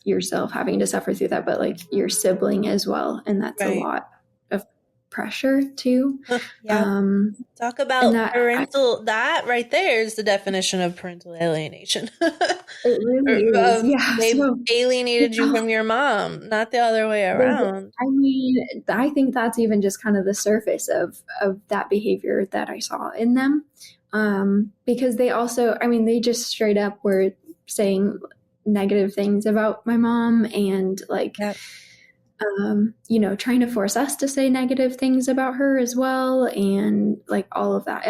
yourself having to suffer through that, but your sibling as well. And that's a lot of pressure too. Talk about parental, that right there is the definition of parental alienation. It really is. They alienated you from your mom, not the other way around. I think that's even just kind of the surface of that behavior that I saw in them. Because they also, they just straight up were saying negative things about my mom, and trying to force us to say negative things about her as well, and all of that.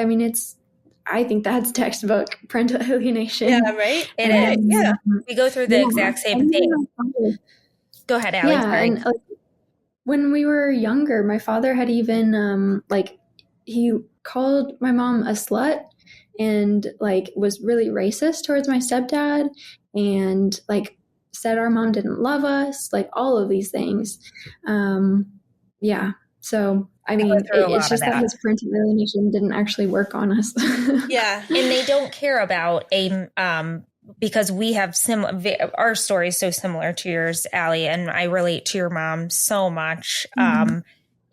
I think that's textbook parental alienation. Yeah, right? It is. Yeah. We go through the exact same thing. Go ahead, Ally. Yeah, and when we were younger, my father had even he called my mom a slut, and was really racist towards my stepdad, and said our mom didn't love us, all of these things. So it's just that his parental alienation didn't actually work on us. Yeah. And they don't care about because we have our story is so similar to yours, Ally, and I relate to your mom so much.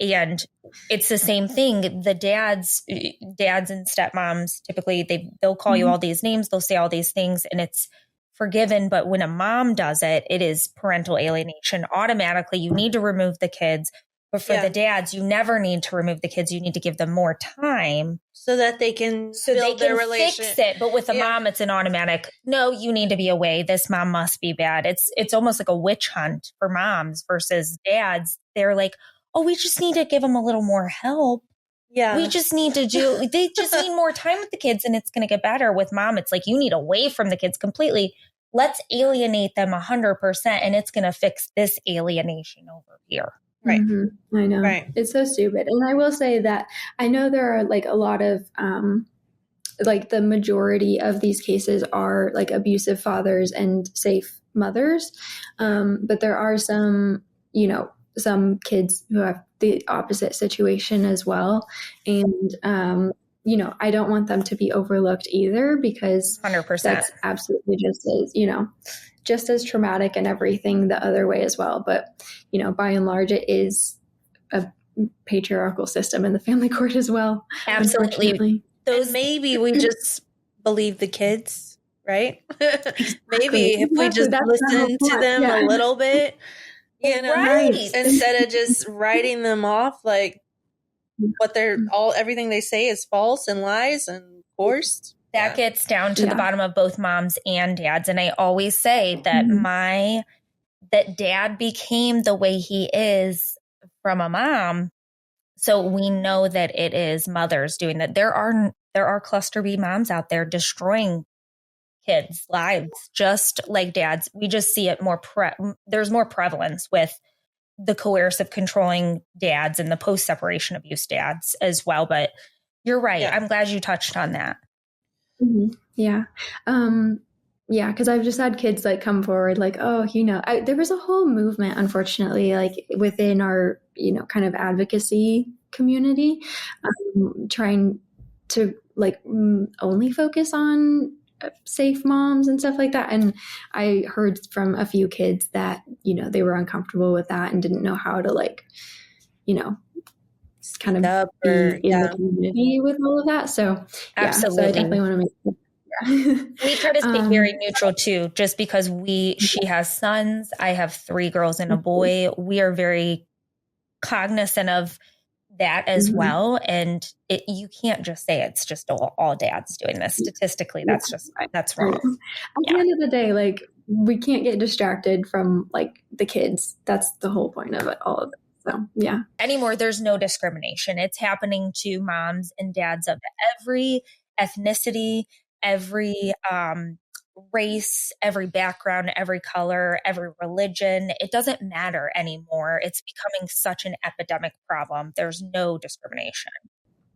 And it's the same thing. The dads and stepmoms, typically they'll call you all these names, they'll say all these things, and it's forgiven. But when a mom does it, it is parental alienation. Automatically, you need to remove the kids. But for the dads, you never need to remove the kids. You need to give them more time so that they can build their relationship. Fix it. But with a mom, it's an automatic, no, you need to be away. This mom must be bad. It's almost like a witch hunt for moms versus dads. They're like, oh, we just need to give them a little more help. Yeah. They just need more time with the kids, and it's going to get better. With mom, it's like, you need away from the kids completely. Let's alienate them 100%, and it's going to fix this alienation over here. Right. Mm-hmm. I know. Right. It's so stupid. And I will say that I know there are a lot of, the majority of these cases are abusive fathers and safe mothers. But there are some kids who have the opposite situation as well. And, I don't want them to be overlooked either, because 100%. That's absolutely just as traumatic and everything the other way as well. But, by and large, it is a patriarchal system in the family court as well. Absolutely. And maybe we just believe the kids, right? Maybe if we just listen to them a little bit, instead of just writing them off what everything they say is false and lies and forced. That gets down to the bottom of both moms and dads. And I always say that that dad became the way he is from a mom. So we know that it is mothers doing that. There are cluster B moms out there destroying kids' lives, just like dads. We just see it more. There's more prevalence with the coercive controlling dads and the post-separation abuse dads as well. But you're right. Yeah. I'm glad you touched on that. Mm-hmm. Yeah. Because I've just had kids come forward there was a whole movement, unfortunately, within our, kind of advocacy community, trying to only focus on safe moms and stuff like that. And I heard from a few kids that, they were uncomfortable with that and didn't know how to kind of be in the community with all of that. So absolutely. So I definitely want to make we try to stay very neutral too, just because she has sons. I have 3 girls and a boy. We are very cognizant of that as well. And you can't just say it's just all dads doing this. Statistically, that's wrong. At the end of the day, like, we can't get distracted from like the kids. That's the whole point of it, all of it. So, yeah. Anymore, there's no discrimination. It's happening to moms and dads of every ethnicity, every race, every background, every color, every religion. It doesn't matter anymore. It's becoming such an epidemic problem. There's no discrimination.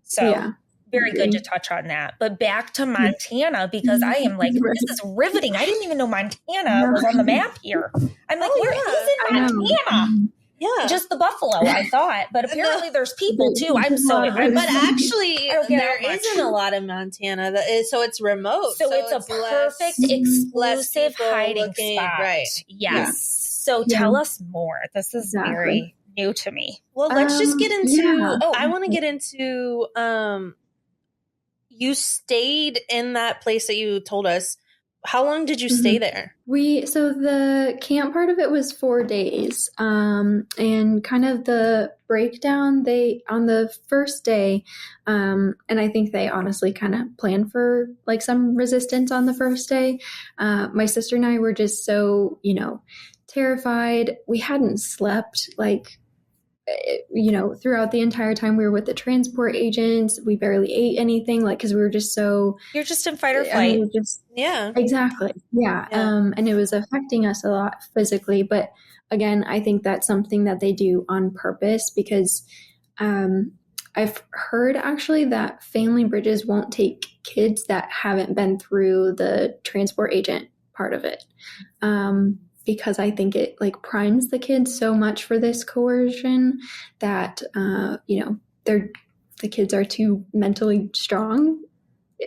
So very good to touch on that. But back to Montana, because I am like, this is riveting. I didn't even know Montana was on the map here. I'm like, who's in Montana? Yeah. Just the buffalo, I thought. But apparently there's people too. I'm so But actually, there isn't a lot of Montana. So it's remote. So it's a perfect exclusive hiding spot. Right. Yes. Yeah. So tell us more. This is very new to me. Well, let's just get into, I want to get into, you stayed in that place that you told us. How long did you stay there? So the camp part of it was 4 days. And kind of the breakdown, on the first day, and I think they honestly kind of planned for like some resistance on the first day. My sister and I were just so, terrified. We hadn't slept like, throughout the entire time we were with the transport agents. We barely ate anything, like, because we were just so... You're just in fight or flight. Yeah. Exactly. Yeah. And it was affecting us a lot physically. But again, I think that's something that they do on purpose, because I've heard actually that family bridges won't take kids that haven't been through the transport agent part of it. Because I think it like primes the kids so much for this coercion that, the kids are too mentally strong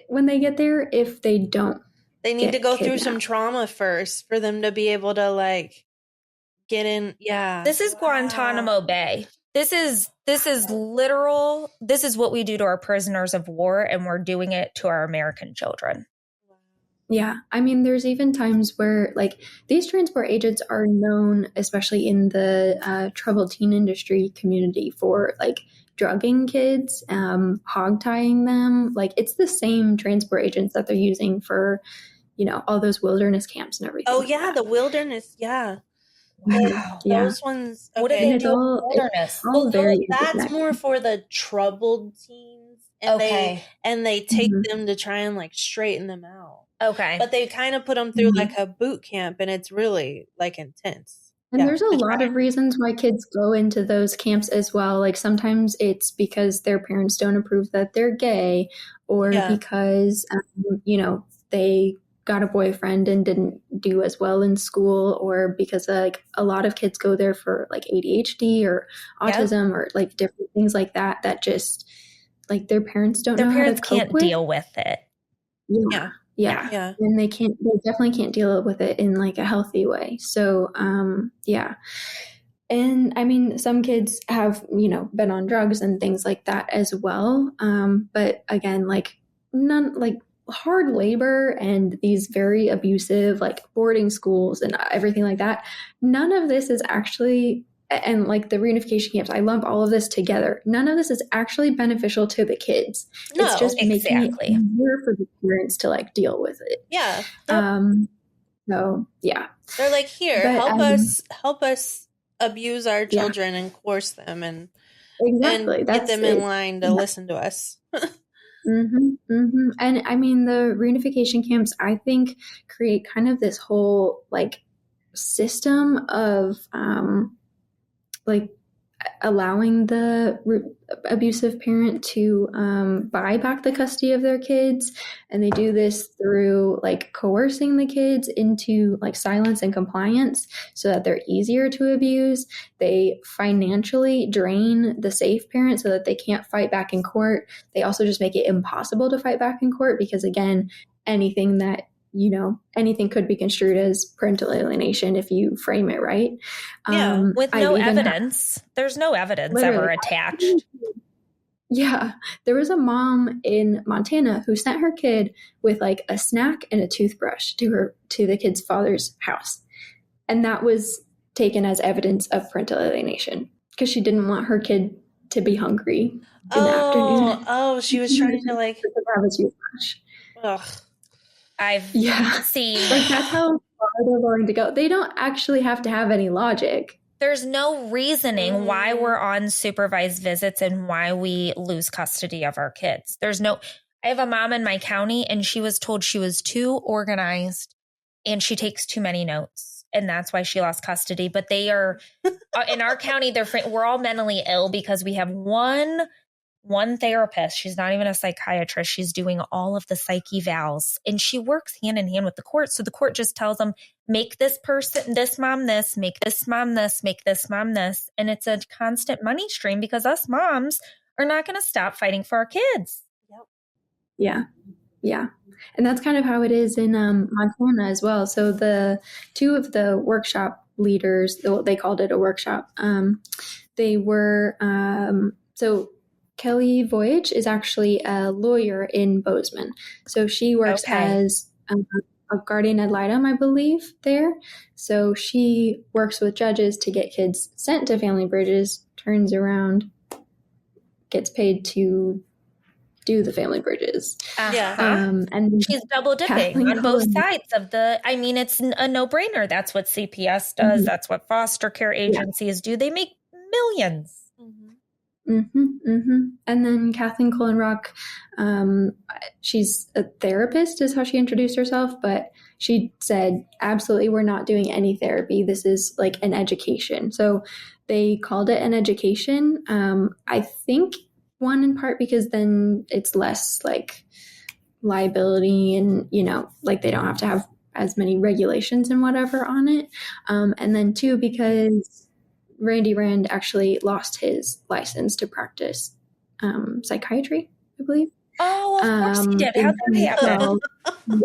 when they get there. If they don't, they need to go through some trauma first for them to be able to like get in. Yeah. This is Guantanamo Bay. This is literal. This is what we do to our prisoners of war, and we're doing it to our American children. Yeah. I mean, there's even times where like these transport agents are known, especially in the troubled teen industry community, for like drugging kids, hog tying them. Like, it's the same transport agents that they're using for, all those wilderness camps and everything. Oh, yeah. The wilderness. Yeah. Wow. Those ones. Okay. What do they do in the wilderness? That's more for the troubled teens. And they take them to try and like straighten them out. Okay. But they kind of put them through like a boot camp, and it's really like intense. And there's a lot of reasons why kids go into those camps as well. Like, sometimes it's because their parents don't approve that they're gay, or because, they got a boyfriend and didn't do as well in school, or because like a lot of kids go there for like ADHD or autism or like different things like that, that just like their parents don't know how to cope can't with. Deal with it. Yeah. And they definitely can't deal with it in like a healthy way. So, And I mean, some kids have, been on drugs and things like that as well. But again, like hard labor and these very abusive, like boarding schools and everything like that. None of this is actually, and like the reunification camps, I lump all of this together. None of this is actually beneficial to the kids. No, it's just making it easier for the parents to like deal with it. Yeah. So yeah, they're like, here, help us abuse our children and coerce them and get them in line to listen to us. And I mean, the reunification camps, I think, create kind of this whole like system of like allowing the abusive parent to buy back the custody of their kids. And they do this through like coercing the kids into like silence and compliance so that they're easier to abuse. They financially drain the safe parent so that they can't fight back in court. They also just make it impossible to fight back in court because, again, anything could be construed as parental alienation if you frame it right. With no evidence. There's no evidence ever attached. Yeah. There was a mom in Montana who sent her kid with like a snack and a toothbrush to the kid's father's house. And that was taken as evidence of parental alienation because she didn't want her kid to be hungry in the afternoon. Oh, she was trying to like have a toothbrush. Ugh. I've seen like that's how far they're willing to go. They don't actually have to have any logic. There's no reasoning why we're on supervised visits and why we lose custody of our kids. I have a mom in my county and she was told she was too organized and she takes too many notes. And that's why she lost custody. But they are in our county, we're all mentally ill because we have one therapist. She's not even a psychiatrist. She's doing all of the psych evals and she works hand in hand with the court. So the court just tells them, make this mom this, make this mom this, make this mom this. And it's a constant money stream because us moms are not going to stop fighting for our kids. Yeah. Yeah. And that's kind of how it is in Montana as well. So the two of the workshop leaders, they called it a workshop. They were, so Kelly Voyage is actually a lawyer in Bozeman. So she works as a guardian ad litem, I believe, there. So she works with judges to get kids sent to family bridges, turns around, gets paid to do the family bridges. And she's double dipping on both sides of it's a no-brainer. That's what CPS does. That's what foster care agencies do. They make millions. And then Kathleen Cullenrock, she's a therapist is how she introduced herself, but she said, absolutely, we're not doing any therapy. This is like an education. So they called it an education. I think one in part because then it's less like liability and, like they don't have to have as many regulations and whatever on it. And then two, because Randy Rand actually lost his license to practice psychiatry, I believe. Oh, of course he did. How'd that happen?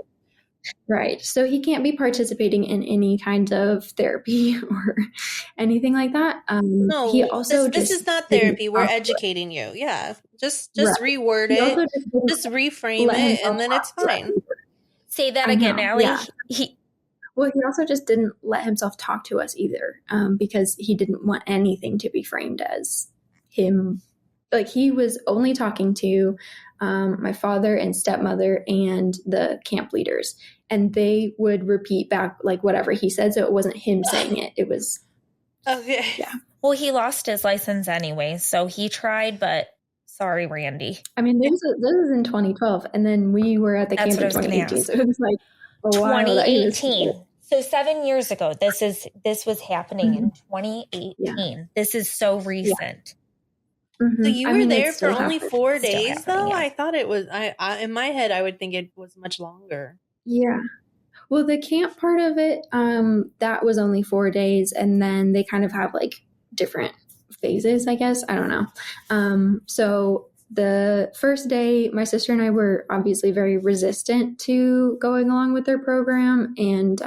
Right. So he can't be participating in any kind of therapy or anything like that. No, he also this is not therapy. We're educating you. Yeah. Just reword it. Just reframe it and then it's fine. Say that again, Ally. Yeah. Well, he also just didn't let himself talk to us either because he didn't want anything to be framed as him. Like he was only talking to my father and stepmother and the camp leaders. And they would repeat back like whatever he said. So it wasn't him saying it. It was. Okay. Yeah. Well, he lost his license anyway. So he tried, but sorry, Randy. I mean, this was in 2012. And then we were at the camp in 2018. So it was like. 2018. So 7 years ago, this was happening in 2018. Yeah. This is so recent. So you were there for only 4 days, though? Yeah. I thought it was. I in my head, I would think it was much longer. Yeah. Well, the camp part of it, that was only 4 days, and then they kind of have like different phases, I guess. I don't know. So the first day, my sister and I were obviously very resistant to going along with their program, and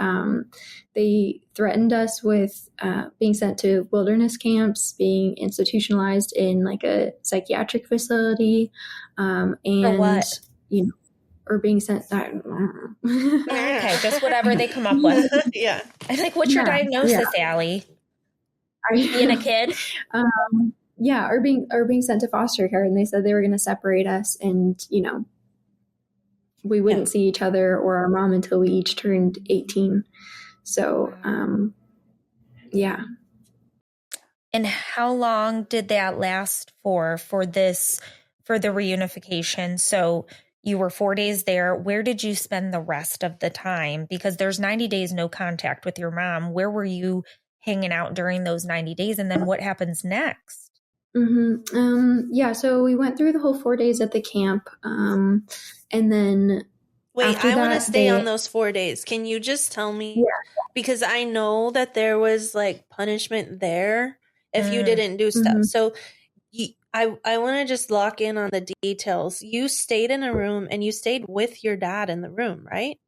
they threatened us with being sent to wilderness camps, being institutionalized in like a psychiatric facility, and for what? Or being sent. Okay, just whatever they come up with. Yeah. I'm like, what's your diagnosis, Ally? Being a kid? Yeah, or being sent to foster care, and they said they were going to separate us, and we wouldn't see each other or our mom until we each turned 18. So, yeah. And how long did that last for the reunification? So you were 4 days there. Where did you spend the rest of the time? Because there's 90 days no contact with your mom. Where were you hanging out during those 90 days? And then what happens next? So we went through the whole 4 days at the camp. And then wait, I want to stay on those 4 days. Can you just tell me? Yeah. Because I know that there was like punishment there if you didn't do stuff. So I want to just lock in on the details. You stayed in a room and you stayed with your dad in the room, right?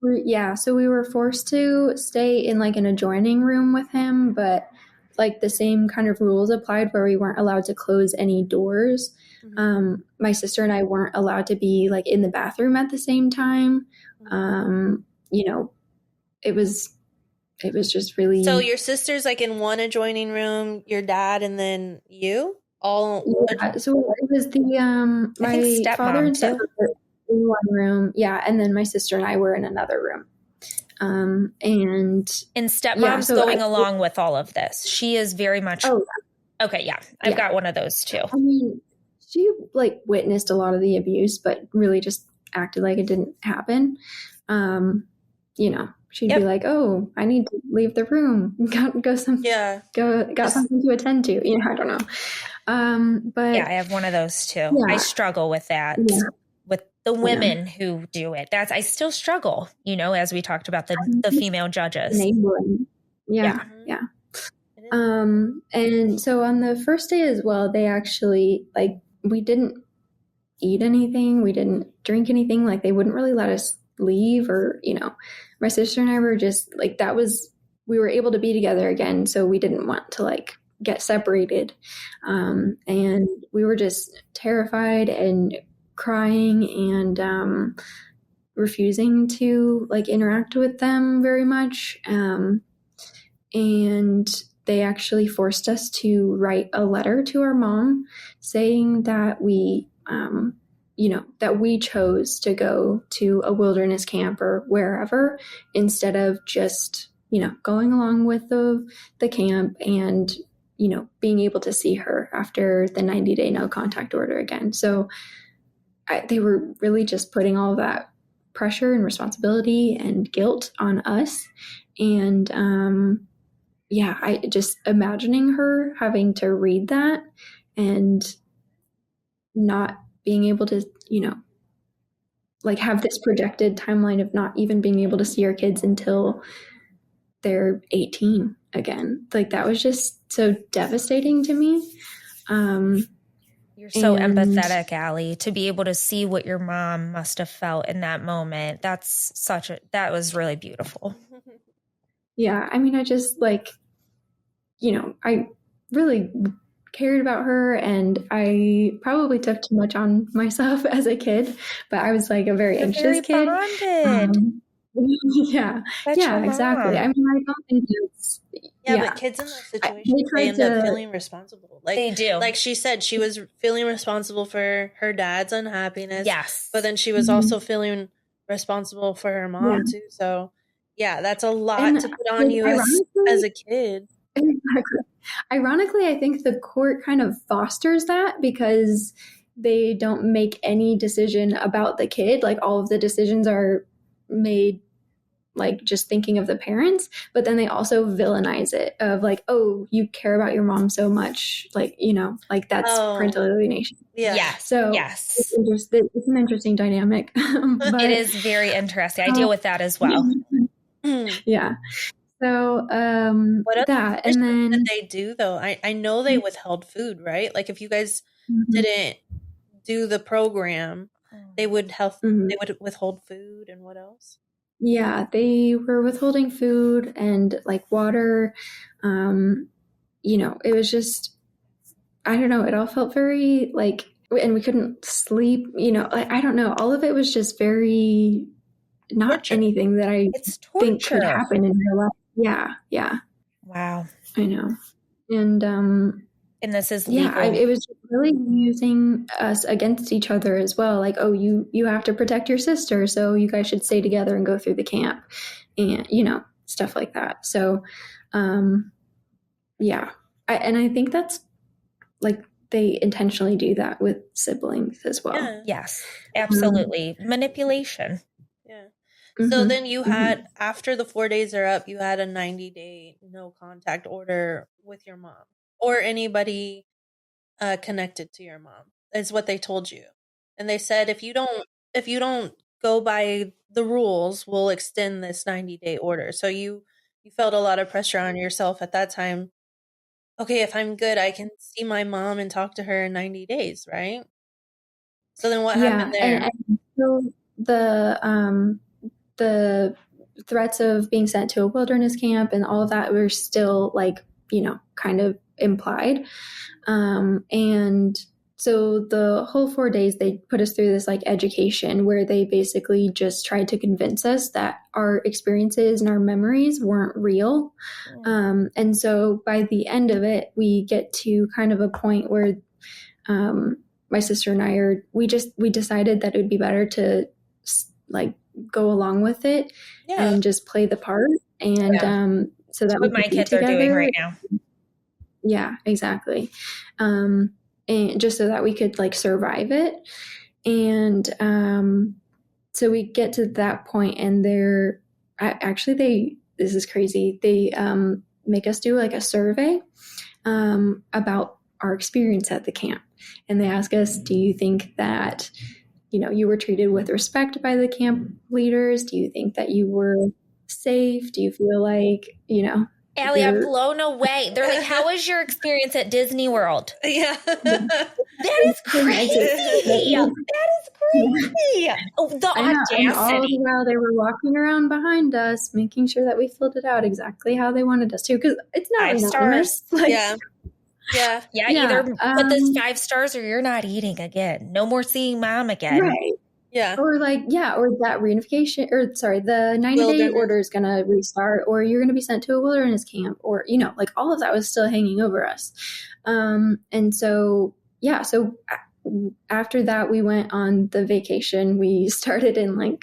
Yeah. So we were forced to stay in like an adjoining room with him, but like the same kind of rules applied where we weren't allowed to close any doors. My sister and I weren't allowed to be like in the bathroom at the same time. It was just really. So your sister's like in one adjoining room, your dad, and then you all? Yeah, so it was I think my father stepmom and too. stepmother were in one room, yeah, and then my sister and I were in another room. And And yeah, stepmom's so going along with all of this. She is very much oh okay. Yeah, I've yeah, got one of those too. I mean, she like witnessed a lot of the abuse, but really just acted like it didn't happen. You know, she'd be Yep. like, "Oh, I need to leave the room. Got something to attend to." You know, I don't know. But Yeah, I have one of those too. yeah, I struggle with that. yeah, With the I know. women who do it. I still struggle, as we talked about the female judges. Enabling. Yeah, Mhm. yeah. It is. And so on the first day as well, they actually like we didn't eat anything, we didn't drink anything, like they wouldn't really let us leave or, my sister and I were just like we were able to be together again, so we didn't want to like get separated. And we were just terrified and crying and refusing to like interact with them very much. And they actually forced us to write a letter to our mom saying that that we chose to go to a wilderness camp or wherever instead of just, going along with the camp and, being able to see her after the 90-day no contact order again. So they were really just putting all of that pressure and responsibility and guilt on us. And, yeah, I just imagining her having to read that and not being able to, like have this projected timeline of not even being able to see your kids until they're 18 again. Like that was just so devastating to me. You're so empathetic, Ally, to be able to see what your mom must have felt in that moment. That was really beautiful. Yeah. I mean, I just like, I really cared about her and I probably took too much on myself as a kid, but I was like a very anxious kid. Yeah. That's Yeah, exactly. I mean, I don't think it's but kids in that situation they end up feeling responsible. Like they do. Like she said, she was feeling responsible for her dad's unhappiness. Yes. But then she was also feeling responsible for her mom too. So yeah, that's a lot to put on you as a kid. Exactly. Ironically, I think the court kind of fosters that because they don't make any decision about the kid. Like all of the decisions are made like just thinking of the parents, but then they also villainize it of like, oh, you care about your mom so much, like, like that's parental alienation. Yeah. So yes, it's an interesting dynamic. But it is very interesting. I deal with that as well. Yeah. So what that and then did they do though? I know they withheld food, right? Like if you guys didn't do the program, they would withhold food and what else? Yeah, they were withholding food and like water. It was just, I don't know, it all felt very like, and we couldn't sleep, I don't know. All of it was just very not torture. Anything that I think could torture. happen in real life. Yeah. Yeah. Wow. I know. And this is legal. It was really using us against each other as well. Like, oh, you have to protect your sister, so you guys should stay together and go through the camp, and stuff like that. So, yeah, I think that's like they intentionally do that with siblings as well. Yeah. Yes, absolutely. Manipulation. Yeah. So then you had, after the 4 days are up, you had a 90-day no contact order with your mom or anybody connected to your mom, is what they told you. And they said, if you don't go by the rules, we'll extend this 90-day order. So you felt a lot of pressure on yourself at that time. Okay, if I'm good, I can see my mom and talk to her in 90 days, right? So then what happened there? And so the threats of being sent to a wilderness camp and all of that were still like, kind of implied. And so the whole 4 days, they put us through this like education where they basically just tried to convince us that our experiences and our memories weren't real. And so by the end of it, we get to kind of a point where my sister and I we decided that it would be better to like go along with it and just play the part. And so that what my kids are doing right now. Yeah, exactly. And just so that we could like survive it. And so we get to that point, and this is crazy. They make us do like a survey about our experience at the camp. And they ask us, do you think that, you were treated with respect by the camp leaders? Do you think that you were safe? Do you feel like, Allie, I'm blown away. They're like, how was your experience at Disney World? Yeah. That is crazy. That is crazy. Oh, the audacity. And all the while they were walking around behind us, making sure that we filled it out exactly how they wanted us to, because it's not 5 anonymous. stars. Yeah. Either put this 5 stars or you're not eating again. No more seeing mom again. Right. Yeah. Or or that reunification, the 90-day order is going to restart, or you're going to be sent to a wilderness camp, or, like all of that was still hanging over us. And so after that, we went on the vacation. We started in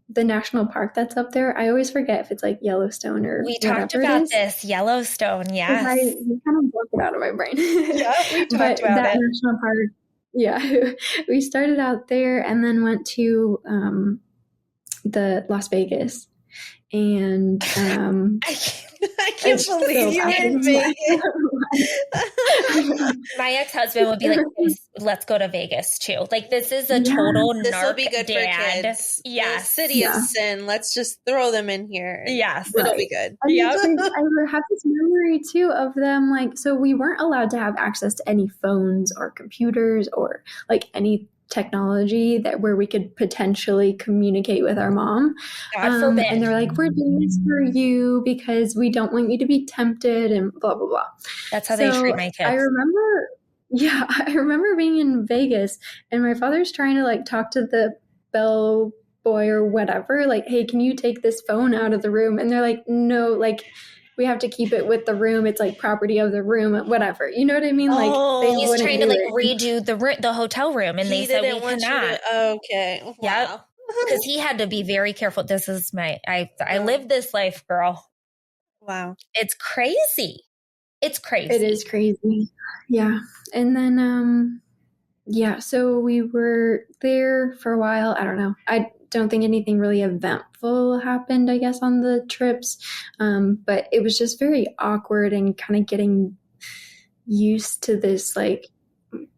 the national park that's up there. I always forget if it's like Yellowstone or we talked about this. Yellowstone, yes. I kind of blocked it out of my brain. Yeah, we talked about that national park. Yeah, we started out there and then went to the Las Vegas, and I can't believe you're in Vegas. My ex-husband would be like, let's go to Vegas too. Like, this is a total narc. This will be good dad. For kids. Yes. The city is sin. Let's just throw them in here. Yes. It'll be good. Yeah. I have this memory too of them, so we weren't allowed to have access to any phones or computers or any technology where we could potentially communicate with our mom. God forbid. And they're like, we're doing this for you because we don't want you to be tempted and blah, blah, blah. That's how they treat my kids. I remember being in Vegas and my father's trying to talk to the bell boy or whatever, hey, can you take this phone out of the room? And they're like, no, we have to keep it with the room. It's property of the room, whatever. You know what I mean? He's trying to redo the hotel room, and they said we cannot. Okay. Wow. Yep. Because he had to be very careful. This is I live this life, girl. Wow. It's crazy. It's crazy. It is crazy. Yeah. And then, so we were there for a while. I don't know. I don't think anything really eventful happened, I guess, on the trips. But it was just very awkward and kind of getting used to this,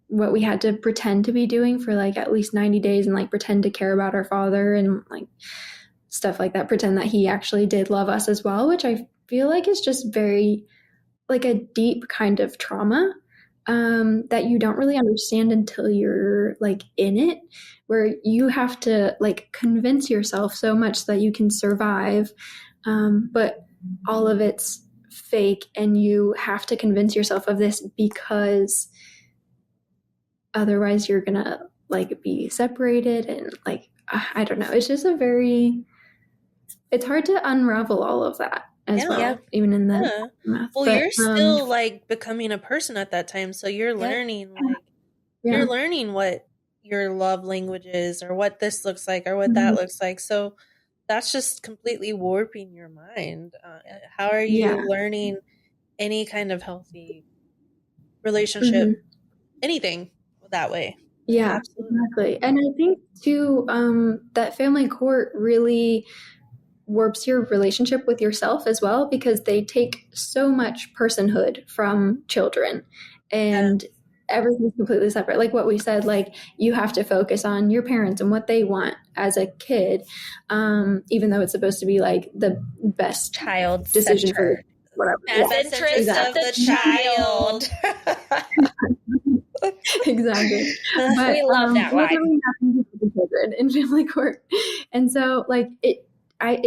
what we had to pretend to be doing for at least 90 days and pretend to care about our father and stuff like that. Pretend that he actually did love us as well, which I feel is just very a deep kind of trauma that you don't really understand until you're in it, where you have to convince yourself so much that you can survive, but all of it's fake, and you have to convince yourself of this because otherwise you're gonna be separated, and I don't know, it's just it's hard to unravel all of that as well, even in the math. Well, you're still becoming a person at that time, so you're learning you're learning what your love language is, or what this looks like, or what that looks like. So that's just completely warping your mind. How are you learning any kind of healthy relationship, anything that way? Yeah, absolutely. Exactly. And I think too, that family court really warps your relationship with yourself as well, because they take so much personhood from children, and everything's completely separate. Like what we said, you have to focus on your parents and what they want as a kid, even though it's supposed to be the best child decision for whatever. Best interest of the child. Exactly. But, we love that line. Really happens with the children in family court, and so it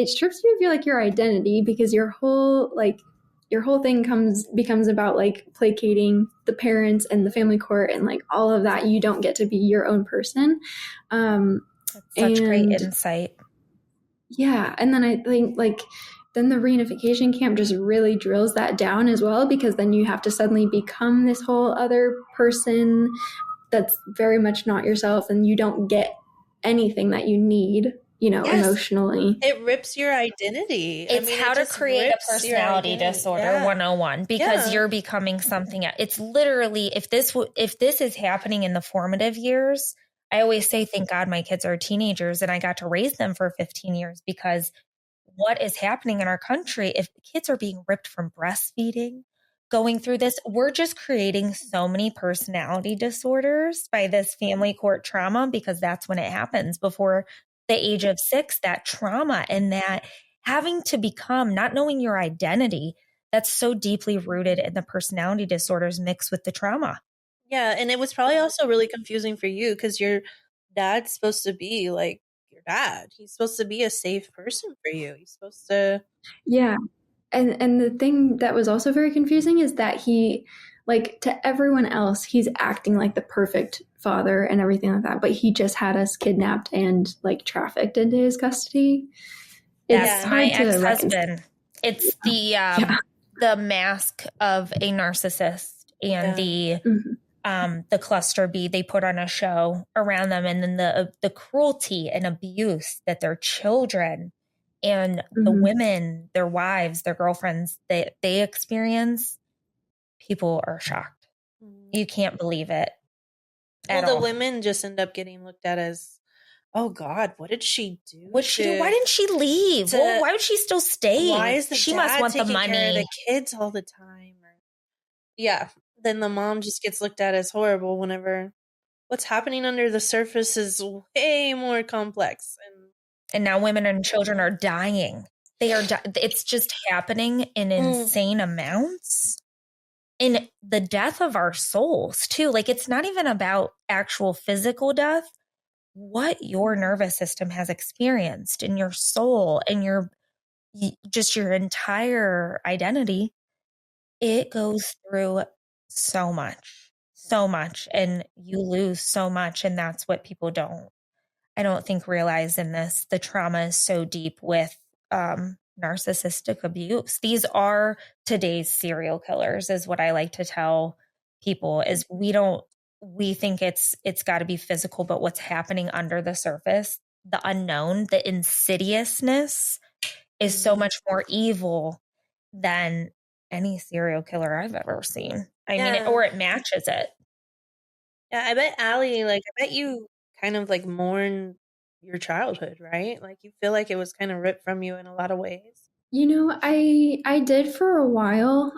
strips you of your identity, because your whole thing becomes about placating the parents and the family court and all of that. You don't get to be your own person. That's such great insight. Yeah. And then I think then the reunification camp just really drills that down as well, because then you have to suddenly become this whole other person that's very much not yourself, and you don't get anything that you need, emotionally. It rips your identity. It's how to create a personality disorder 101, because you're becoming something. It's literally, if this is happening in the formative years, I always say, thank God my kids are teenagers and I got to raise them for 15 years, because what is happening in our country, if kids are being ripped from breastfeeding, going through this, we're just creating so many personality disorders by this family court trauma, because that's when it happens, before the age of 6, that trauma and that having to become, not knowing your identity, that's so deeply rooted in the personality disorders mixed with the trauma. Yeah. And it was probably also really confusing for you, because your dad's supposed to be like your dad. He's supposed to be a safe person for you. He's supposed to. Yeah. And the thing that was also very confusing is that he, like, to everyone else, he's acting like the perfect father and everything like that, but he just had us kidnapped and like trafficked into his custody. It's my ex-husband. It's the mask of a narcissist and the cluster B they put on a show around them, and then the cruelty and abuse that their children and the women, their wives, their girlfriends, they experience. People are shocked. You can't believe it. Well, the women just end up getting looked at as, oh God, what did she do? Why didn't she leave? Why would she still stay? Why is she must want the money? Care of the kids all the time. Then the mom just gets looked at as horrible, whenever what's happening under the surface is way more complex. And now women and children are dying. It's just happening in insane amounts. In the death of our souls too. Like, it's not even about actual physical death. What your nervous system has experienced in your soul and your entire identity, it goes through so much, and you lose so much. And that's what people I don't think realize in this. The trauma is so deep with narcissistic abuse. These are today's serial killers, is what I like to tell people, is we think it's got to be physical, but what's happening under the surface, the unknown, the insidiousness is so much more evil than any serial killer I've ever seen. I mean, or it matches it. Yeah, I bet Ally, I bet you kind of mourn your childhood, right? Like, you feel like it was kind of ripped from you in a lot of ways. I did for a while.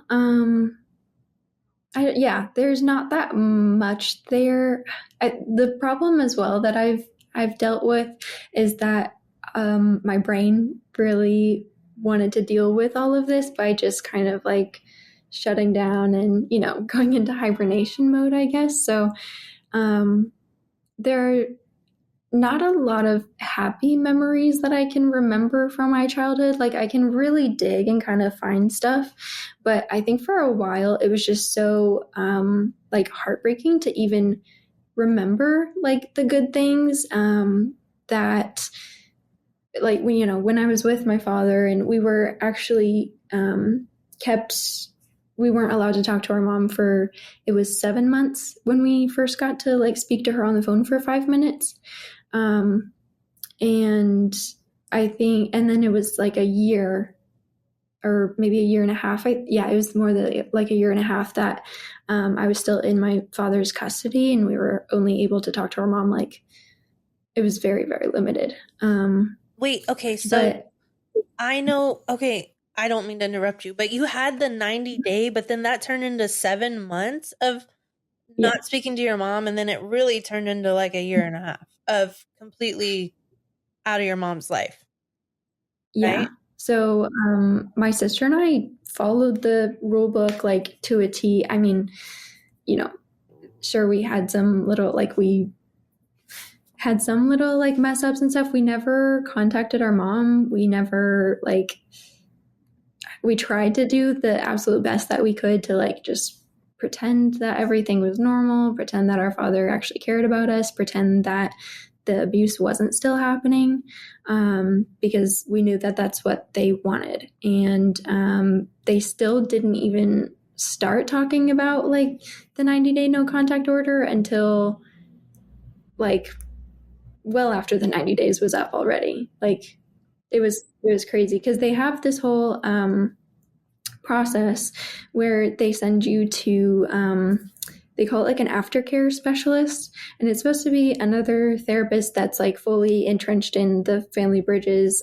There's not that much there. The problem as well that I've dealt with is that my brain really wanted to deal with all of this by just kind of shutting down and, going into hibernation mode, I guess. So there are not a lot of happy memories that I can remember from my childhood. I can really dig and kind of find stuff, but I think for a while it was just so heartbreaking to even remember the good things that when I was with my father, and we were actually we weren't allowed to talk to our mom for, it was 7 months when we first got to speak to her on the phone for 5 minutes. And I think, and then it was a year or maybe a year and a half. It was more than a year and a half that I was still in my father's custody, and we were only able to talk to our mom. It was very, very limited. Wait, okay. So I know, okay, I don't mean to interrupt you, but you had the 90-day, but then that turned into 7 months of not speaking to your mom. And then it really turned into a year and a half of completely out of your mom's life. Yeah. Right? So my sister and I followed the rule book to a T. I mean, sure, we had some little mess ups and stuff. We never contacted our mom. We never we tried to do the absolute best that we could to just pretend that everything was normal, pretend that our father actually cared about us, pretend that the abuse wasn't still happening, because we knew that that's what they wanted. And they still didn't even start talking about like the 90-day no contact order until like well after the 90 days was up already. Like it was crazy because they have this whole process where they send you to they call it like an aftercare specialist, and it's supposed to be another therapist that's like fully entrenched in the Family Bridges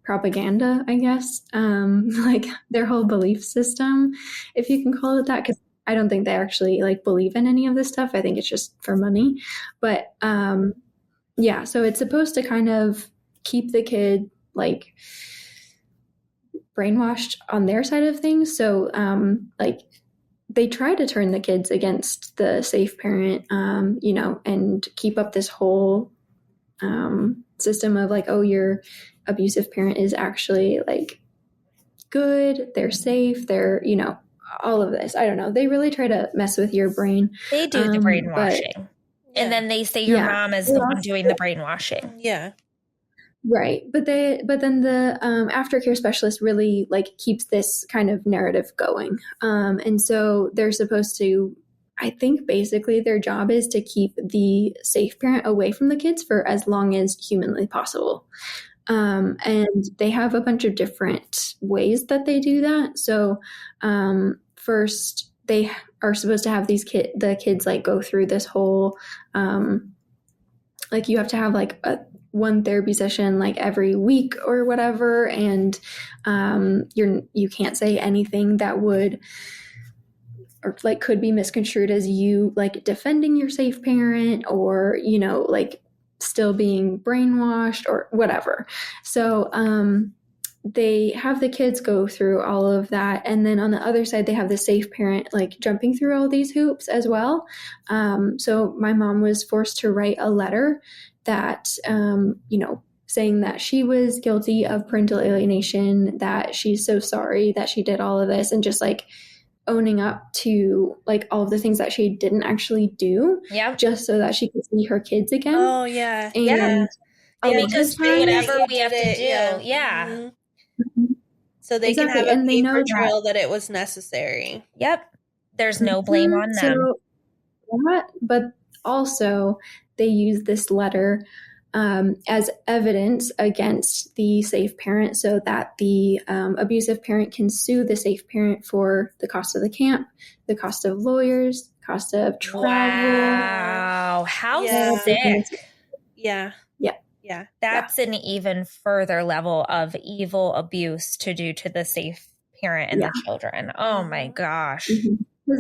propaganda, I guess, like their whole belief system, if you can call it that, because I don't think they actually like believe in any of this stuff. I think it's just for money. But yeah, so it's supposed to kind of keep the kid like brainwashed on their side of things. So like they try to turn the kids against the safe parent, and keep up this whole system of like, oh, your abusive parent is actually like good, they're safe, they're, all of this. I don't know. They really try to mess with your brain. They do the brainwashing. And then they say your mom is the one doing the brainwashing. Yeah. Right. But then the aftercare specialist really like keeps this kind of narrative going. And so they're supposed to, I think basically their job is to keep the safe parent away from the kids for as long as humanly possible. And they have a bunch of different ways that they do that. So first, they are supposed to have the kids like go through this whole, like you have to have like one therapy session like every week or whatever, and you can't say anything that would or like could be misconstrued as you like defending your safe parent or like still being brainwashed or whatever. So they have the kids go through all of that, and then on the other side they have the safe parent like jumping through all these hoops as well. So my mom was forced to write a letter that saying that she was guilty of parental alienation, that she's so sorry that she did all of this, and just like owning up to like all of the things that she didn't actually do, just so that she could see her kids again. Oh yeah, and they make us do whatever we have to do. Yeah. Mm-hmm. So they can have a paper trail that it was necessary. Yep. There's no blame on them. So that, but also they use this letter as evidence against the safe parent, so that the abusive parent can sue the safe parent for the cost of the camp, the cost of lawyers, cost of travel. Wow, how sick. Yeah. That's an even further level of evil abuse to do to the safe parent and the children. Oh my gosh. Mm-hmm.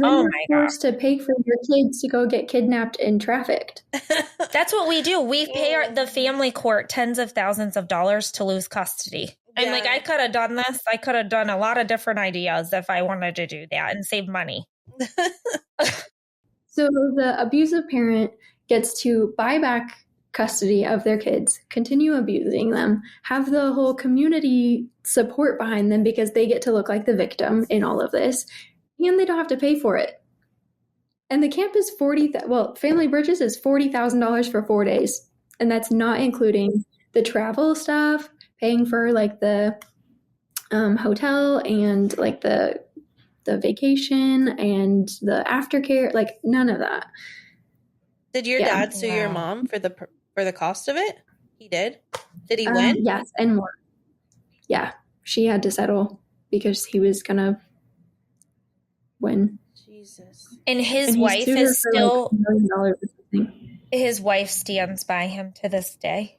Oh my gosh. Forced to pay for your kids to go get kidnapped and trafficked. That's what we do. We pay the family court tens of thousands of dollars to lose custody. I'm like, I could have done this. I could have done a lot of different ideas if I wanted to do that and save money. So the abusive parent gets to buy back custody of their kids, continue abusing them, have the whole community support behind them because they get to look like the victim in all of this. And they don't have to pay for it. And the camp is Family Bridges is $40,000 for 4 days. And that's not including the travel stuff, paying for like the hotel and like the vacation and the aftercare, like none of that. Did your dad sue your mom for the cost of it? He did? Did he win? Yes, and more. Yeah, she had to settle because he was going to win. Jesus. And his wife is still like $1 million. His wife stands by him to this day.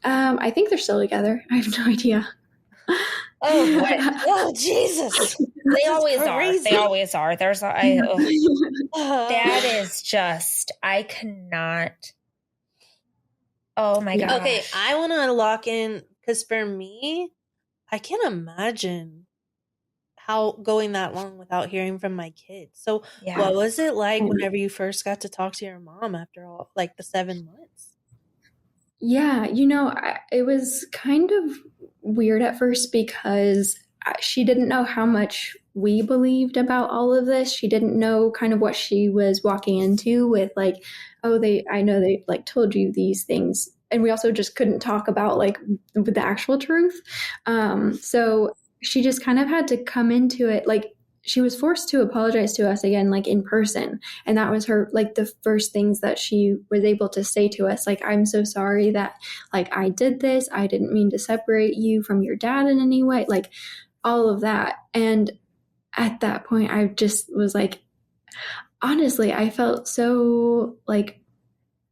I think they're still together. I have no idea. Oh, what? Oh, Jesus! They always are. They always are. That is just. I cannot. Oh my god. Okay, I want to lock in because for me, I can't imagine how going that long without hearing from my kids. So what was it like whenever you first got to talk to your mom after all, like the 7 months? Yeah, it was kind of weird at first because she didn't know how much we believed about all of this. She didn't know kind of what she was walking into with like, oh, I know they like told you these things. And we also just couldn't talk about like the actual truth. So she just kind of had to come into it. Like she was forced to apologize to us again, like in person. And that was her, like the first things that she was able to say to us, like, I'm so sorry that like I did this. I didn't mean to separate you from your dad in any way. Like all of that. And at that point, I just was like, honestly, I felt so like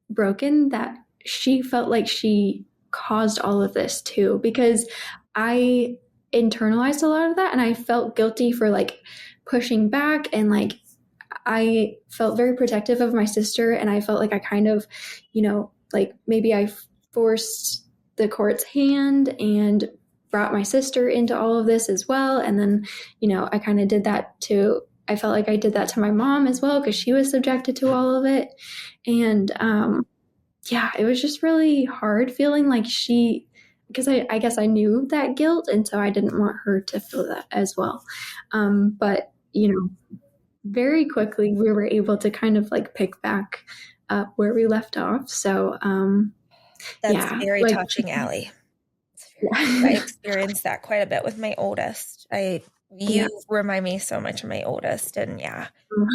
broken that she felt like she caused all of this too, because I internalized a lot of that and I felt guilty for like pushing back, and like I felt very protective of my sister, and I felt like I kind of, like maybe I forced the court's hand and brought my sister into all of this as well. And then, I kind of did that to, I felt like I did that to my mom as well because she was subjected to all of it. And yeah, it was just really hard feeling like because I guess I knew that guilt, and so I didn't want her to feel that as well. But, very quickly we were able to kind of like pick back up where we left off. So that's very touching, Ally. I experienced that quite a bit with my oldest. You remind me so much of my oldest, and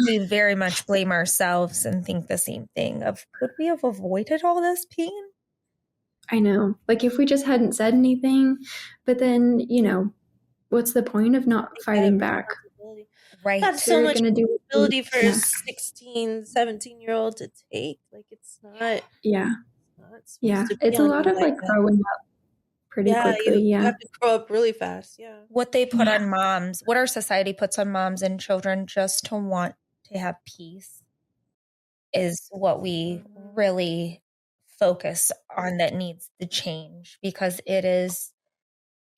we very much blame ourselves and think the same thing of, could we have avoided all this pain? I know, like if we just hadn't said anything, but then, what's the point of not fighting back? Right. That's so much responsibility for a 16, 17-year-old to take. Like it's not. It's a lot of like growing up pretty quickly. You have to grow up really fast. Yeah. What they put on moms, what our society puts on moms and children just to want to have peace is what we really focus on that needs to change, because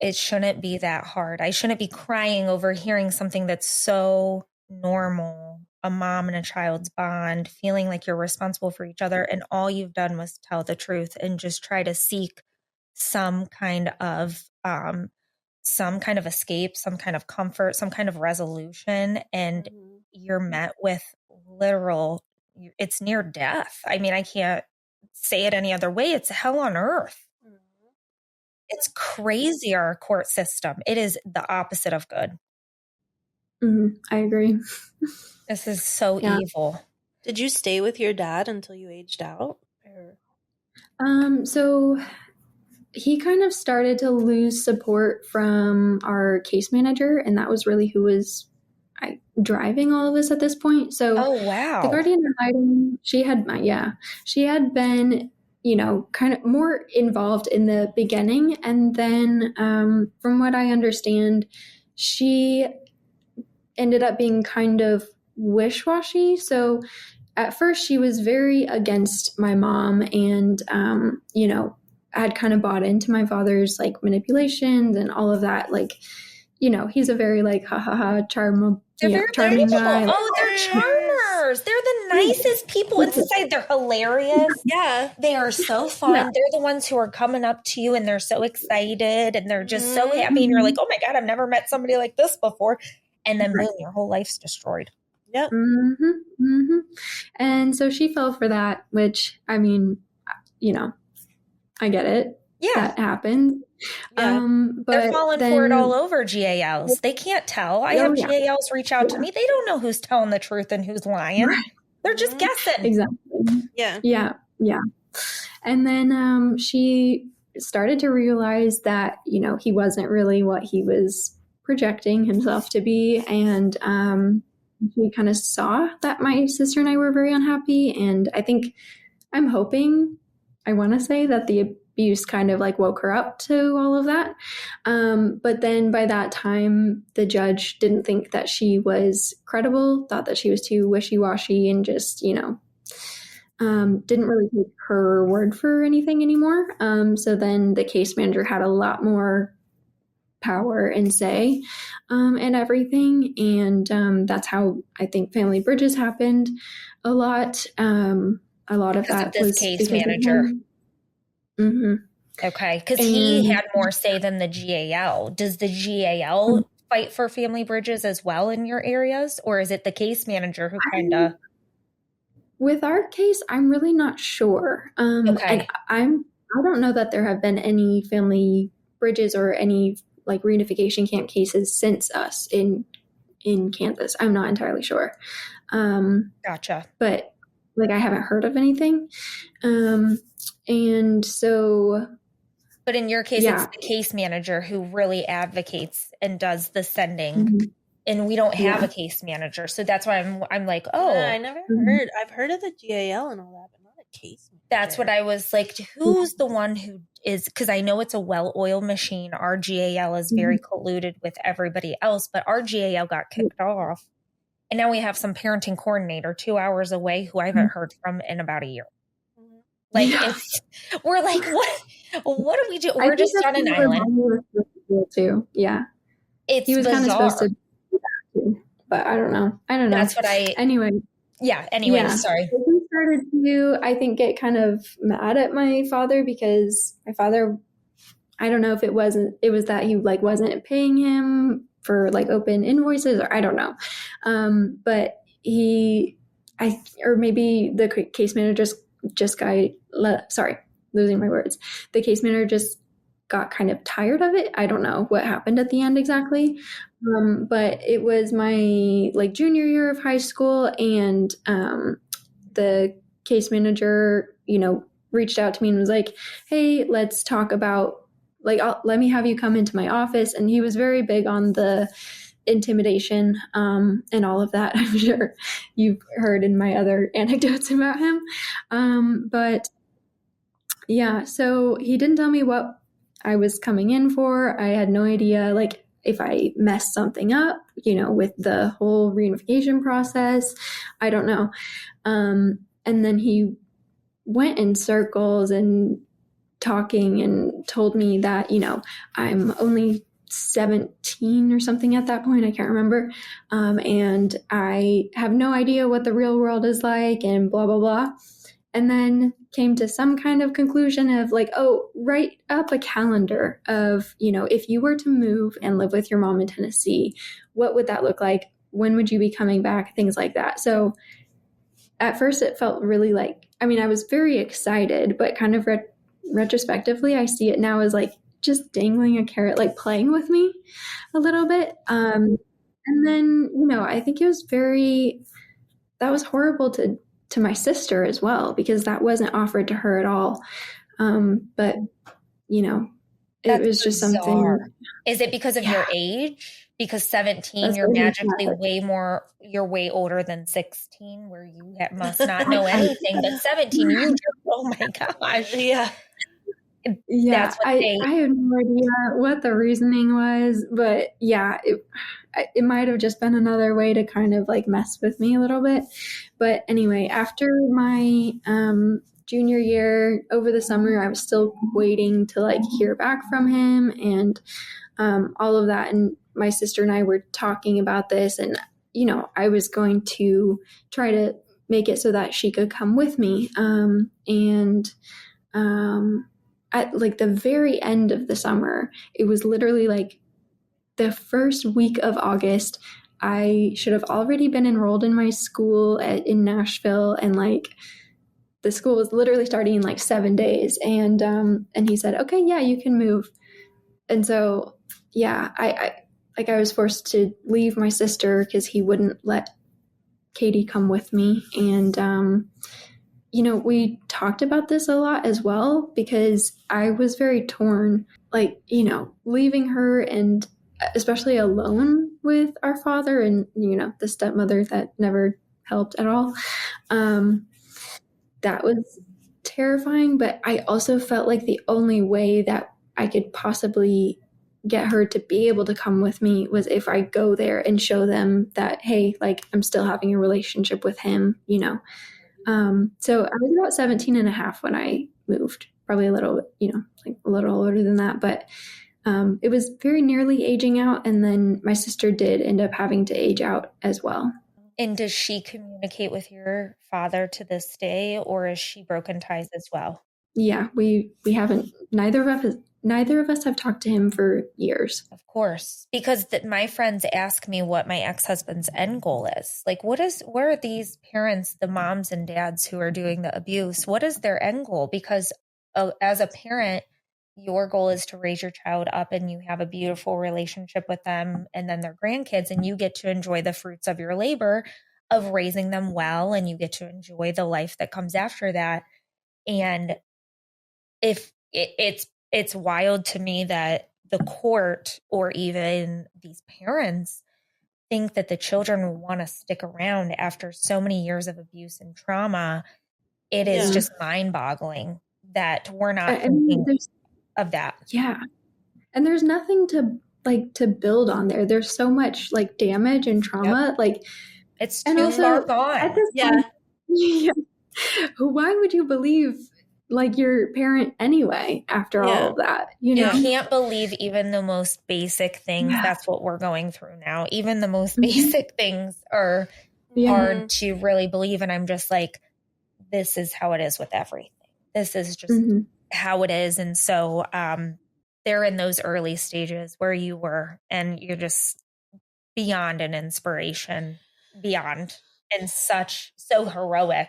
it shouldn't be that hard. I shouldn't be crying over hearing something that's so normal, a mom and a child's bond, feeling like you're responsible for each other, and all you've done was tell the truth and just try to seek some kind of escape, some kind of comfort, some kind of resolution, and you're met with it's near death. I mean, I can't say it any other way. It's hell on earth. It's crazy, our court system. It is the opposite of good. I agree. This is so evil. Did you stay with your dad until you aged out? So he kind of started to lose support from our case manager, and that was really who was driving all of this at this point. So the guardian ad litem, she had been kind of more involved in the beginning. And then from what I understand, she ended up being kind of wish-washy. So at first she was very against my mom and, had kind of bought into my father's like manipulations and all of that. Like, he's a very like, charming guy. Oh, they're charmers. They're the nicest people in society. They're hilarious. Yeah. They are so fun. Yeah. They're the ones who are coming up to you and they're so excited and they're just so happy. And you're like, oh my God, I've never met somebody like this before. And then boom, your whole life's destroyed. Yep. And so she fell for that, which, I mean, I get it. Yeah. That happened. Yeah. But they're falling for it all over GALs. They can't tell. I have GALs reach out to me. They don't know who's telling the truth and who's lying. Right. They're just guessing. Exactly. Yeah. And then she started to realize that, he wasn't really what he was projecting himself to be. And she kind of saw that my sister and I were very unhappy. And I want to say that the abuse kind of like woke her up to all of that. But then by that time, the judge didn't think that she was credible, thought that she was too wishy-washy, and just, didn't really take her word for anything anymore. So then the case manager had a lot more power and say and everything. And that's how I think Family Bridges happened a lot. A lot of that was case manager. Okay. Because he had more say than the GAL. Does the GAL fight for family bridges as well in your areas? Or is it the case manager who kind of... With our case, I'm really not sure. Okay. And I don't know that there have been any family bridges or any like reunification camp cases since us in Kansas. I'm not entirely sure. Gotcha. But like I haven't heard of anything. And so... But in your case, it's the case manager who really advocates and does the sending. Mm-hmm. And we don't have a case manager. So that's why I'm like, oh. Yeah, I never heard. I've heard of the GAL and all that, but not a case manager. That's what I was like, who's the one who is, because I know it's a well-oiled machine. Our GAL is very colluded with everybody else, but our GAL got kicked off. And now we have some parenting coordinator 2 hours away who I haven't heard from in about a year. Like, we're like, what do we do? We're just on an island. Too. Yeah. He was kind of supposed to do that too, but I don't know. That's what anyway. Yeah. Sorry. I started to, I think, get kind of mad at my father because my father, I don't know if it was that he like wasn't paying him for like open invoices or I don't know. But or maybe the case manager losing my words. The case manager just got kind of tired of it. I don't know what happened at the end exactly. But it was my like junior year of high school and the case manager, reached out to me and was like, hey, let's talk about like, let me have you come into my office. And he was very big on the intimidation and all of that. I'm sure you've heard in my other anecdotes about him. But yeah, so he didn't tell me what I was coming in for. I had no idea, like, if I messed something up, with the whole reunification process. I don't know. And then he went in circles and talking and told me that, I'm only 17 or something at that point. I can't remember. And I have no idea what the real world is like and blah, blah, blah. And then came to some kind of conclusion of like, oh, write up a calendar of, if you were to move and live with your mom in Tennessee, what would that look like? When would you be coming back? Things like that. So at first it felt really like, I was very excited, but kind of retrospectively, I see it now as like just dangling a carrot, like playing with me a little bit. And then, I think it was that was horrible to my sister as well, because that wasn't offered to her at all. But, it was just bizarre. Something. Is it because of your age? Because 17, you're magically you're way older than 16, where you must not know anything. But 17, you just, oh my gosh. Yeah. Yeah, that's what I have no idea what the reasoning was, but yeah, it might have just been another way to kind of like mess with me a little bit. But anyway, after my junior year over the summer, I was still waiting to like hear back from him and all of that. And my sister and I were talking about this, and I was going to try to make it so that she could come with me. At like the very end of the summer, it was literally like the first week of August. I should have already been enrolled in my school in Nashville, and like the school was literally starting in like 7 days. And he said, okay, yeah, you can move. And so, yeah, I was forced to leave my sister because he wouldn't let Katie come with me. And, we talked about this a lot as well, because I was very torn, like, leaving her and especially alone with our father and, the stepmother that never helped at all. That was terrifying, but I also felt like the only way that I could possibly get her to be able to come with me was if I go there and show them that, hey, like, I'm still having a relationship with him, So I was about 17 and a half when I moved, probably a little, like a little older than that, but it was very nearly aging out. And then my sister did end up having to age out as well. And does she communicate with your father to this day, or is she broken ties as well? yeah, we haven't, neither of us have talked to him for years. Of course, because my friends ask me what my ex-husband's end goal is. Like, where are these parents, the moms and dads who are doing the abuse? What is their end goal? Because as a parent, your goal is to raise your child up and you have a beautiful relationship with them and then their grandkids, and you get to enjoy the fruits of your labor of raising them well, and you get to enjoy the life that comes after that. And if it's wild to me that the court or even these parents think that the children will want to stick around after so many years of abuse and trauma. It is just mind-boggling that we're not thinking of that. Yeah. And there's nothing to build on there. There's so much like damage and trauma. Yep. Like it's too far gone. At this point, yeah. Why would you believe like your parent anyway after all of that? You know, you can't believe even the most basic things. That's what we're going through now. Even the most basic things are hard to really believe. And I'm just like, this is how it is with everything. This is just how it is. And so they're in those early stages where you were, and you're just beyond an inspiration, beyond, and so heroic.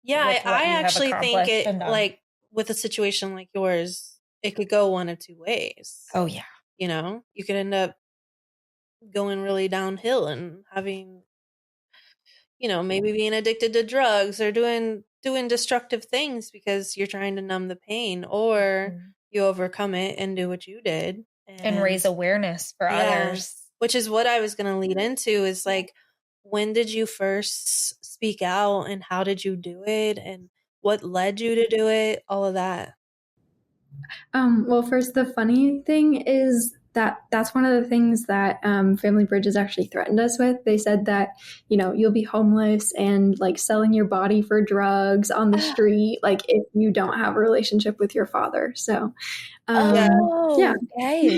Yeah, I actually think it, like with a situation like yours, it could go one of two ways. Oh yeah. You know, you could end up going really downhill and having, you know, maybe being addicted to drugs or doing destructive things because you're trying to numb the pain, or you overcome it and do what you did and raise awareness for others. Which is what I was going to lead into, is like, when did you first speak out and how did you do it and what led you to do it? All of that. Well, first, the funny thing is that's one of the things that Family Bridges actually threatened us with. They said that, you know, you'll be homeless and like selling your body for drugs on the street, like if you don't have a relationship with your father. So, okay.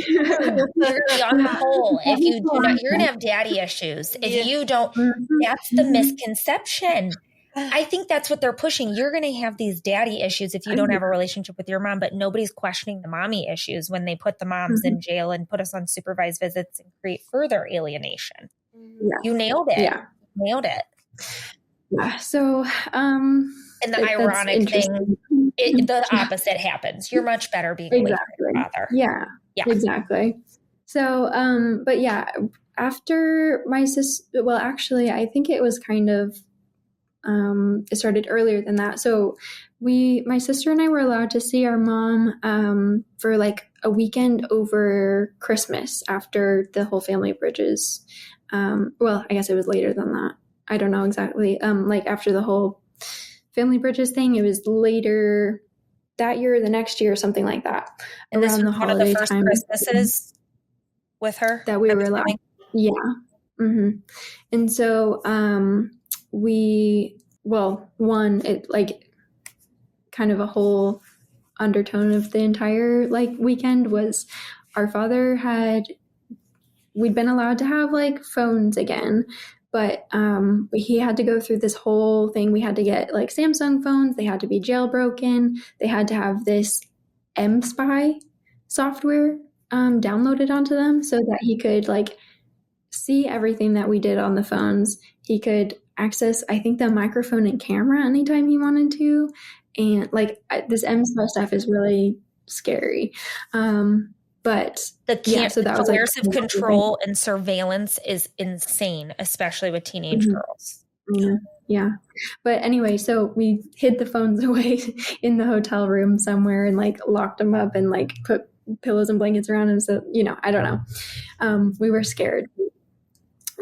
You're on the whole. If you do not, you're gonna have daddy issues. If you don't, that's the misconception. I think that's what they're pushing. You're going to have these daddy issues if you don't have a relationship with your mom, but nobody's questioning the mommy issues when they put the moms in jail and put us on supervised visits and create further alienation. Yeah. You nailed it. Yeah. Nailed it. Yeah. So, and the ironic thing, the opposite happens. You're much better being away from your father. Yeah. Yeah. Exactly. So, but yeah, after my sister, well, actually, I think it was kind of, it started earlier than that. So my sister and I were allowed to see our mom for like a weekend over Christmas after the whole Family Bridges. Well, I guess it was later than that. I don't know exactly. Like after the whole Family Bridges thing, it was later that year or the next year, something like that. And this was one of the first Christmases with her that we were allowed. Yeah. Mm-hmm. And so, it like kind of a whole undertone of the entire like weekend was our father we'd been allowed to have like phones again, but he had to go through this whole thing. We had to get like Samsung phones. They had to be jailbroken. They had to have this M-Spy software downloaded onto them so that he could like see everything that we did on the phones. He could access, I think, the microphone and camera anytime he wanted to. And like this M-Spy stuff is really scary. But so that was coercive control and surveillance is insane, especially with teenage girls. Yeah. But anyway, so we hid the phones away in the hotel room somewhere and like locked them up and like put pillows and blankets around him. So, you know, I don't know. We were scared.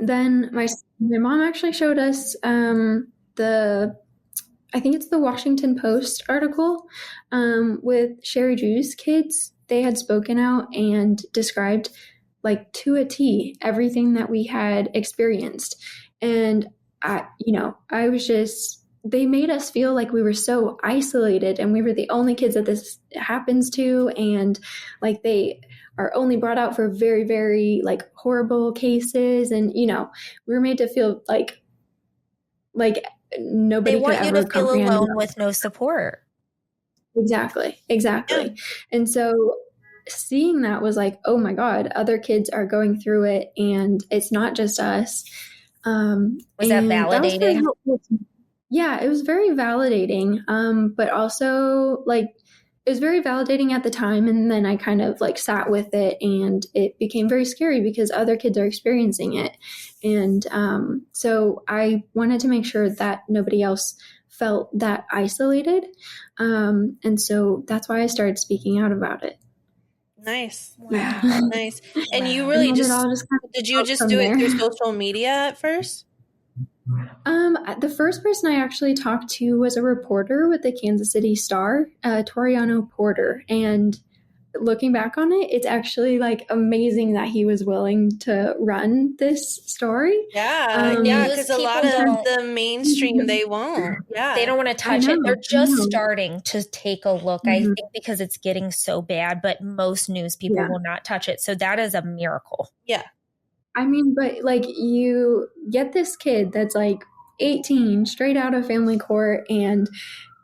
Then my mom actually showed us I think it's the Washington Post article with Sherry Drew's kids. They had spoken out and described like to a T everything that we had experienced. And I was just, they made us feel like we were so isolated and we were the only kids that this happens to. And like they are only brought out for very, very like horrible cases. And, you know, we were made to feel like nobody could ever comprehend. They want you to feel alone with no support. Exactly. Yeah. And so seeing that was like, oh my God, other kids are going through it and it's not just us. Was that And that was very validating? helpful. Yeah, it was very validating. But also like it was very validating at the time. And then I kind of like sat with it and it became very scary because other kids are experiencing it. And so I wanted to make sure that nobody else felt that isolated. And so that's why I started speaking out about it. Nice. Yeah. Nice. And you And really then it just, all just kind of did you built just from do it there. through social media at first? The first person I actually talked to was a reporter with the Kansas City Star, Toriano Porter. And looking back on it, it's actually like amazing that he was willing to run this story. Yeah. Yeah. Because a lot of the mainstream, they won't. Yeah. They don't want to touch it. They're just starting to take a look, I think, because it's getting so bad, but most news people will not touch it. So that is a miracle. Yeah. I mean, but like you get this kid that's like 18, straight out of family court, and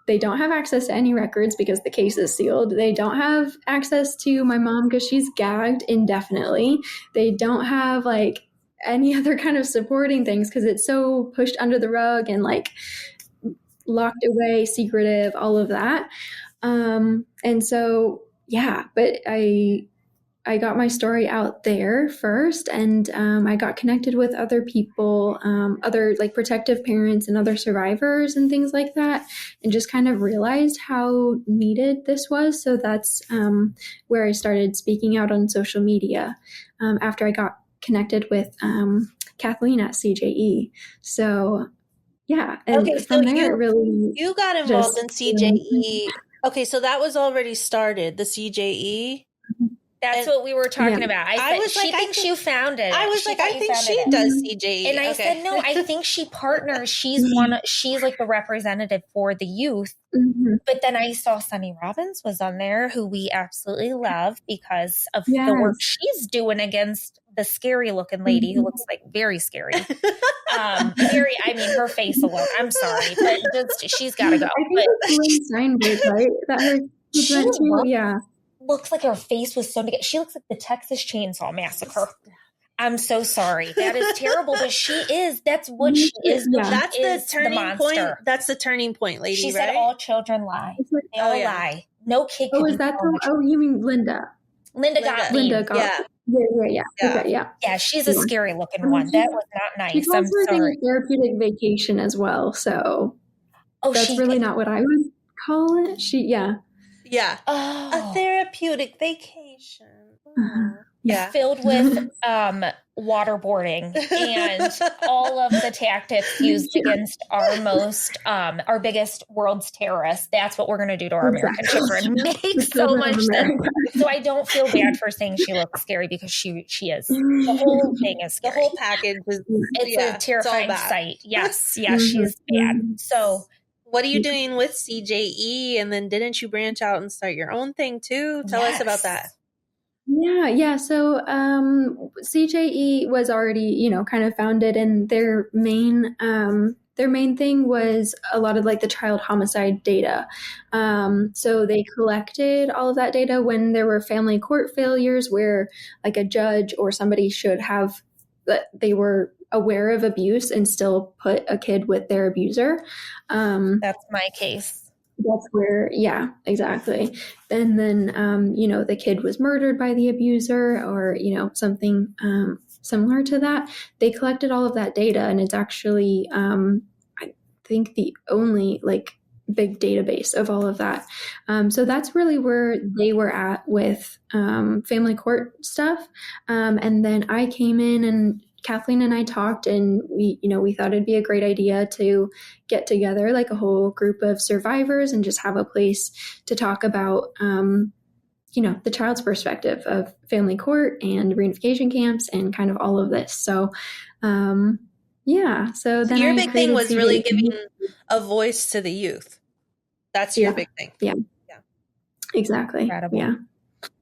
they don't have access to any records because the case is sealed. They don't have access to my mom because she's gagged indefinitely. They don't have like any other kind of supporting things because it's so pushed under the rug and like locked away, secretive, all of that. And so, yeah, but I got my story out there first, and I got connected with other people, other like protective parents and other survivors and things like that, and just kind of realized how needed this was. So that's where I started speaking out on social media after I got connected with Kathleen at CJE. So yeah, and okay, from so there it really you got involved in CJE. Okay, so that was already started, the CJE. That's what we were talking about. I said, she thinks you founded it. I was like, I think she does CJE. And I said, no, I think she partners. She's she's like the representative for the youth. But then I saw Sunny Robbins was on there, who we absolutely love because of the work she's doing against the scary looking lady who looks like very scary. I mean, her face alone. I'm sorry, but she's got to go. I think it's Lynn Steinberg, right? That her kids went to, yeah. Looks like her face was so big. She looks like the Texas Chainsaw Massacre. I'm so sorry. That is terrible, but she is. That's what she is. Yeah. That's the turning point. That's the turning point, lady. She right? said all children lie. They all lie. No kid. Oh, is that the? Oh, you mean Linda? Linda Gottlieb. Yeah. Okay, yeah. Yeah, she's a scary looking one. That was not nice. She's also a therapeutic vacation as well. So that's really not what I would call it. Yeah. Oh. A therapeutic vacation. Yeah. Filled with waterboarding and all of the tactics used against our biggest world's terrorists. That's what we're going to do to our American children. Makes so much sense. So I don't feel bad for saying she looks scary because she is. The whole thing is scary. The whole package is a terrifying sight. Yes, she's bad. So what are you doing with CJE? And then didn't you branch out and start your own thing too? Tell us about that. Yeah. So CJE was already, kind of founded, and their main thing was a lot of like the child homicide data. So they collected all of that data when there were family court failures where like a judge or somebody should have that they were aware of abuse and still put a kid with their abuser. That's my case. That's where, yeah, exactly. And then, the kid was murdered by the abuser or, something similar to that. They collected all of that data, and it's actually, I think, the only like big database of all of that. So that's really where they were at with family court stuff. And then I came in, and Kathleen and I talked, and we thought it'd be a great idea to get together like a whole group of survivors and just have a place to talk about, the child's perspective of family court and reunification camps and kind of all of this. So, So then your big thing was really giving a voice to the youth. That's your big thing. Yeah. Exactly. Incredible. Yeah.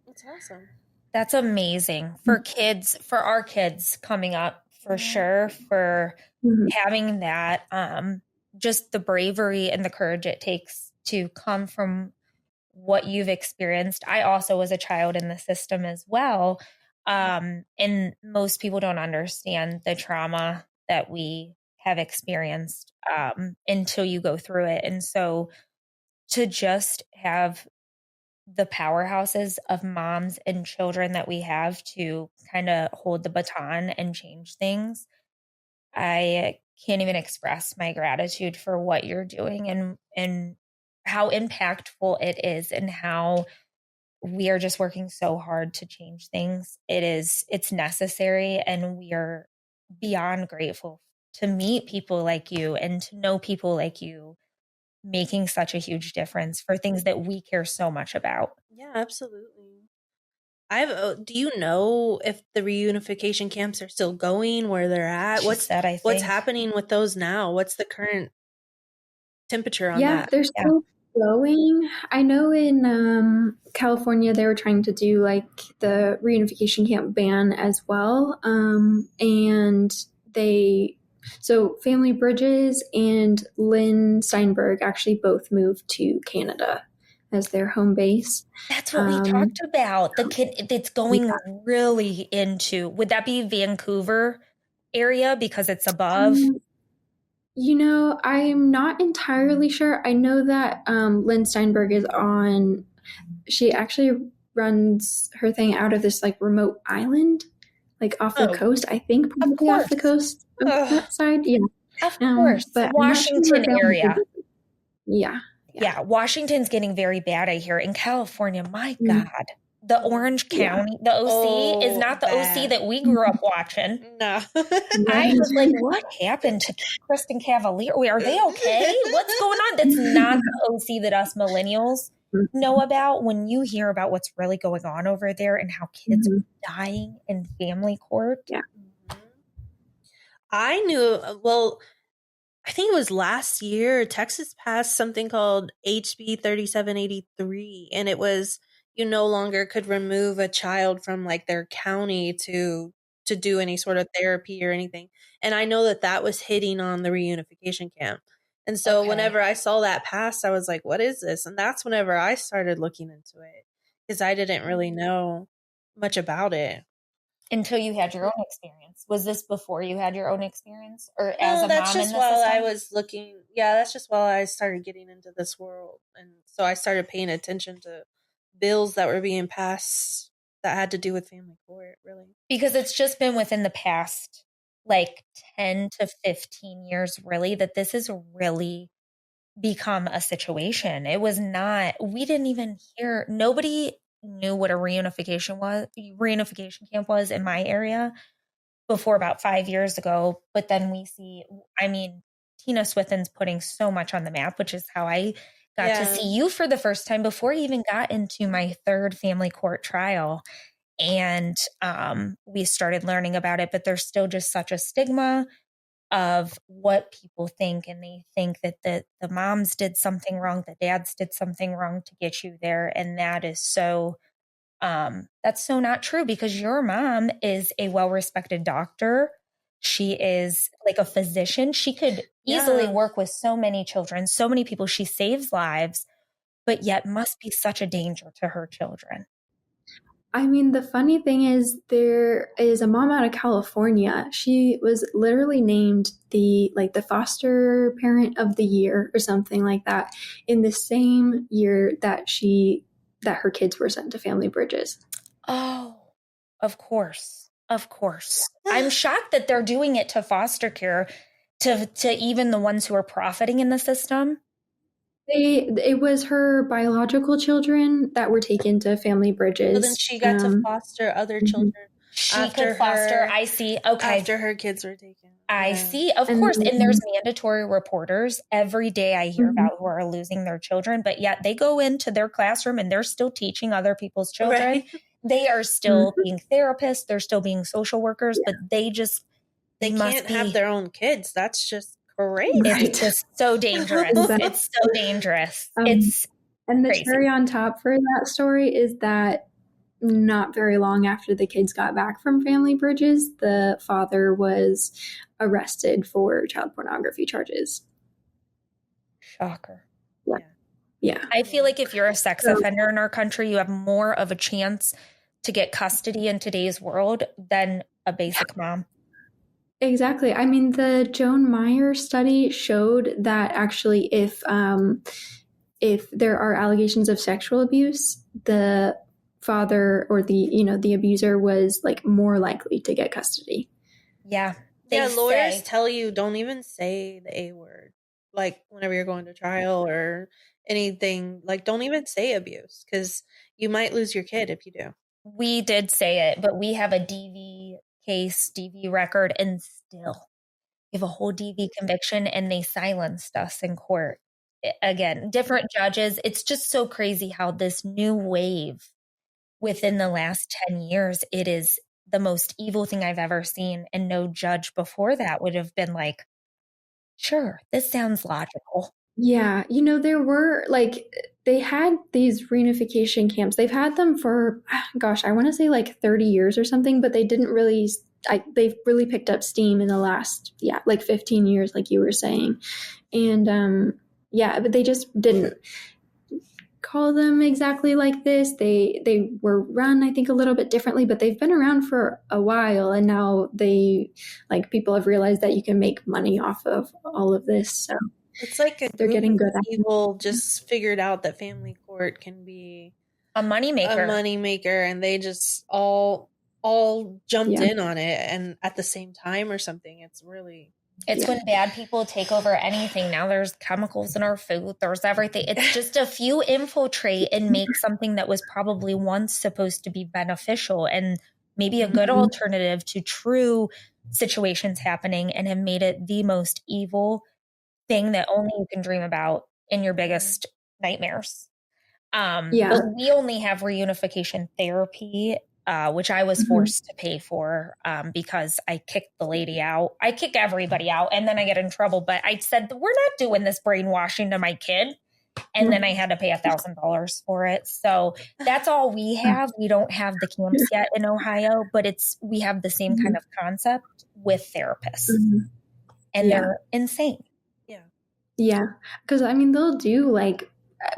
That's awesome. That's amazing for kids, for our kids coming up, for sure, for having that, just the bravery and the courage it takes to come from what you've experienced. I also was a child in the system as well. And most people don't understand the trauma that we have experienced until you go through it. And so to just have the powerhouses of moms and children that we have to kind of hold the baton and change things, I can't even express my gratitude for what you're doing and how impactful it is and how we are just working so hard to change things. It's necessary, and we are beyond grateful to meet people like you and to know people like you making such a huge difference for things that we care so much about. Yeah, absolutely. Do you know if the reunification camps are still going, where they're at? What's happening with those now? What's the current temperature on that? Yeah, they're still going. I know in California they were trying to do like the reunification camp ban as well. So Family Bridges and Lynn Steinberg actually both moved to Canada as their home base. That's what we talked about. The kid that's going really into, would that be Vancouver area because it's above? I'm not entirely sure. I know that Lynn Steinberg she actually runs her thing out of this like remote island, like off the coast, I think, probably off the coast of that side. Yeah. Of course. But Washington area. Yeah. Yeah. Washington's getting very bad, I hear. In California, my God. The Orange County, the OC is not the OC that we grew up watching. No. I was like, what happened to Kristen Cavalier? Are they okay? What's going on? That's not the OC that us millennials know about. When you hear about what's really going on over there and how kids are dying in family court. Yeah. I think it was last year, Texas passed something called HB 3783, and it was, you no longer could remove a child from like their county to do any sort of therapy or anything. And I know that was hitting on the reunification camp. And so whenever I saw that pass, I was like, what is this? And that's whenever I started looking into it, because I didn't really know much about it. Until you had your own experience. Was this before you had your own experience, or as a that's mom just in the while system? I was looking. Yeah, that's just while I started getting into this world, and so I started paying attention to bills that were being passed that had to do with family court. Really, because it's just been within the past like 10 to 15 years, really, that this has really become a situation. It was not. We didn't even hear. Nobody knew what a reunification camp was in my area before about 5 years ago. But then we see, Tina Swithin's putting so much on the map, which is how I got to see you for the first time before I even got into my third family court trial. And we started learning about it, but there's still just such a stigma of what people think. And they think that the moms did something wrong, the dads did something wrong to get you there. And that is that's so not true, because your mom is a well-respected doctor. She is like a physician. She could easily work with so many children, so many people. She saves lives, but yet must be such a danger to her children. I mean, the funny thing is there is a mom out of California. She was literally named the foster parent of the year or something like that in the same year that her kids were sent to Family Bridges. Oh, of course. Of course. I'm shocked that they're doing it to foster care, to even the ones who are profiting in the system. It was her biological children that were taken to Family Bridges. So then she got to foster other children. She could foster. I see. Okay. After her kids were taken. I see. Of course. And there's mandatory reporters. Every day I hear about who are losing their children, but yet they go into their classroom and they're still teaching other people's children. Right. They are still being therapists. They're still being social workers, but they can't have their own kids. That's just crazy. It's just so dangerous. It's so dangerous. And the crazy. Cherry on top for that story is that not very long after the kids got back from Family Bridges, the father was arrested for child pornography charges. Shocker. Yeah. I feel like if you're a sex offender in our country, you have more of a chance to get custody in today's world than a basic mom. Exactly. I mean, the Joan Meyer study showed that actually if there are allegations of sexual abuse, the father or the abuser was like more likely to get custody. Yeah. Lawyers tell you don't even say the A word. Like whenever you're going to trial or anything, like don't even say abuse because you might lose your kid if you do. We did say it, but we have a DV case, DV record, and still we have a whole DV conviction and they silenced us in court. Again, different judges. It's just so crazy how this new wave within the last 10 years, it is the most evil thing I've ever seen. And no judge before that would have been like, sure, this sounds logical. Yeah. There were they had these reunification camps. They've had them for, gosh, I want to say like 30 years or something, but they didn't really, they've really picked up steam in the last, 15 years, like you were saying. And but they just didn't call them exactly like this. They were run, I think, a little bit differently, but they've been around for a while. And now people have realized that you can make money off of all of this. So it's like they're getting good at people just figured out that family court can be a moneymaker, and they just all jumped in on it and at the same time or something. It's when bad people take over anything. Now there's chemicals in our food. There's everything. It's just a few infiltrate and make something that was probably once supposed to be beneficial and maybe a good alternative to true situations happening, and have made it the most evil thing that only you can dream about in your biggest nightmares. But we only have reunification therapy, which I was forced to pay for because I kicked the lady out. I kick everybody out and then I get in trouble. But I said, we're not doing this brainwashing to my kid. And then I had to pay $1,000 for it. So that's all we have. We don't have the camps yet in Ohio, but we have the same kind of concept with therapists. And they're insane. Yeah. Because, I mean, they'll do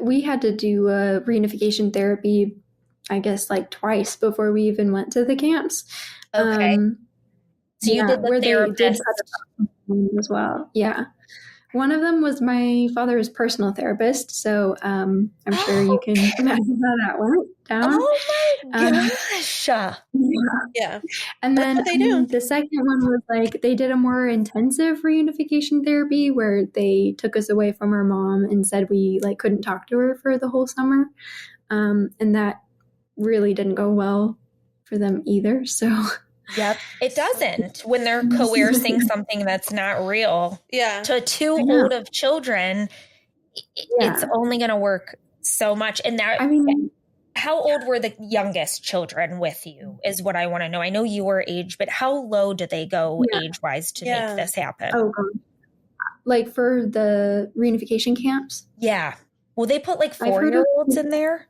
we had to do reunification therapy, I guess, twice before we even went to the camps. Okay. So you did the therapist as well. Yeah. One of them was my father's personal therapist. So I'm sure you can imagine how that went down. Oh my gosh. Yeah. And then the second one was they did a more intensive reunification therapy where they took us away from our mom and said we couldn't talk to her for the whole summer. And that really didn't go well for them either. So yep, it doesn't when they're coercing something that's not real. Yeah, to two old of children, it's only going to work so much. And that, I mean, how old were the youngest children with you is what I want to know. I know you were age, but how low did they go age-wise to make this happen? Oh, for the reunification camps? Yeah. Well, they put 4-year-olds in there.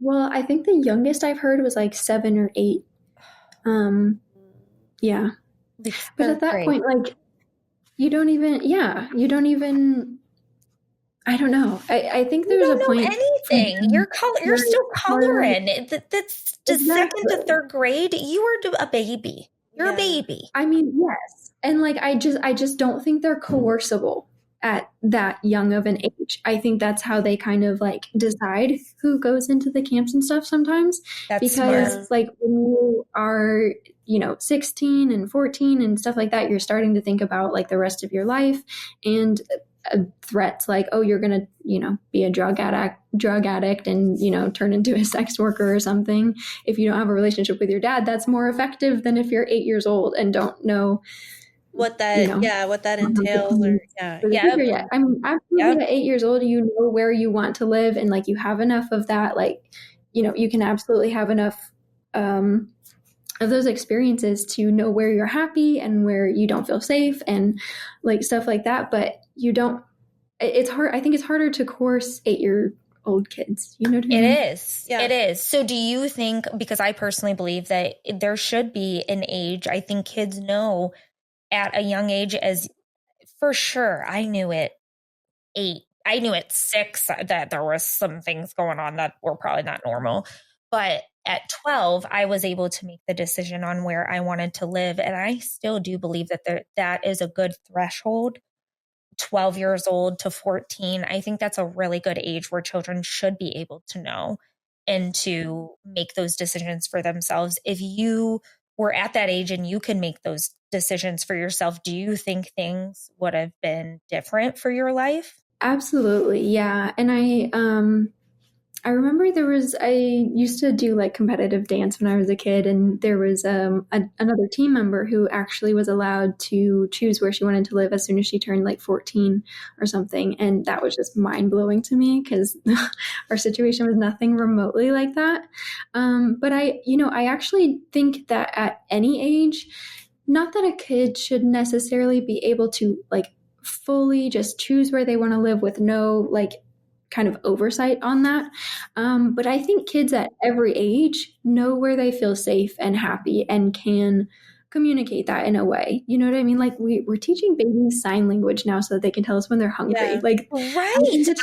Well, I think the youngest I've heard was 7 or 8. Yeah. But at that point, you don't even, I don't know. I think there's a point. Anything. You're still coloring. That's just second to third grade. You are a baby. You're a baby. I mean, yes. And I just don't think they're coercible at that young of an age. I think that's how they kind of decide who goes into the camps and stuff sometimes. That's because smart. When you are, 16 and 14 and stuff like that, you're starting to think about the rest of your life and threats oh, you're going to, be a drug addict and, turn into a sex worker or something. If you don't have a relationship with your dad, that's more effective than if you're 8 years old and don't know what that what that entails I mean, absolutely at 8 years old you know where you want to live and you have enough of that you can absolutely have enough of those experiences to know where you're happy and where you don't feel safe and stuff like that, but it's hard. I think it's harder to coerce 8-year-old kids, you know what I mean? It is. Yeah. It is. So do you think, because I personally believe that there should be an age, I think kids know at a young age, as for sure, I knew it 8. I knew at 6 that there was some things going on that were probably not normal. But at 12, I was able to make the decision on where I wanted to live. And I still do believe that that is a good threshold. 12 years old to 14. I think that's a really good age where children should be able to know and to make those decisions for themselves. If you were at that age and you can make those decisions for yourself, do you think things would have been different for your life? Absolutely. Yeah. And I remember I used to do like competitive dance when I was a kid, and there was another team member who actually was allowed to choose where she wanted to live as soon as she turned like 14 or something. And that was just mind blowing to me because our situation was nothing remotely like that. But I actually think that at any age, not that a kid should necessarily be able to like fully just choose where they want to live with no like kind of oversight on that. But I think kids at every age know where they feel safe and happy and can communicate that in a way. You know what I mean? Like we're teaching babies sign language now so that they can tell us when they're hungry. Yeah. Like, right.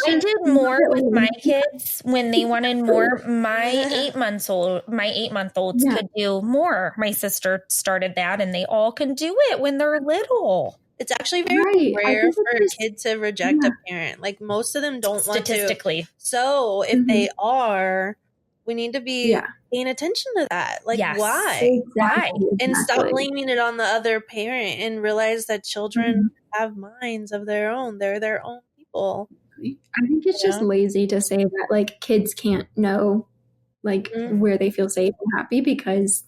I did more with my kids when they wanted more. My 8-month-olds could do more. My sister started that, and they all can do it when they're little. It's actually very rare for a kid to reject a parent. Like most of them don't want to. Statistically. So if they are, we need to be paying attention to that. Like why? Why? And stop blaming it on the other parent and realize that children have minds of their own. They're their own people. I think it's just lazy to say that like kids can't know like where they feel safe and happy because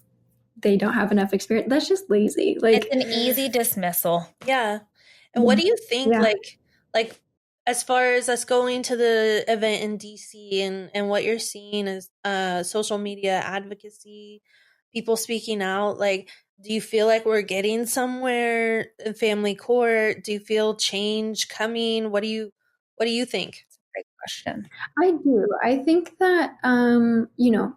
they don't have enough experience. That's just lazy. Like it's an easy dismissal. Yeah. And what do you think like as far as us going to the event in DC and what you're seeing as social media advocacy, people speaking out, like do you feel like we're getting somewhere in family court? Do you feel change coming? What do you think? Great question. I do. I think that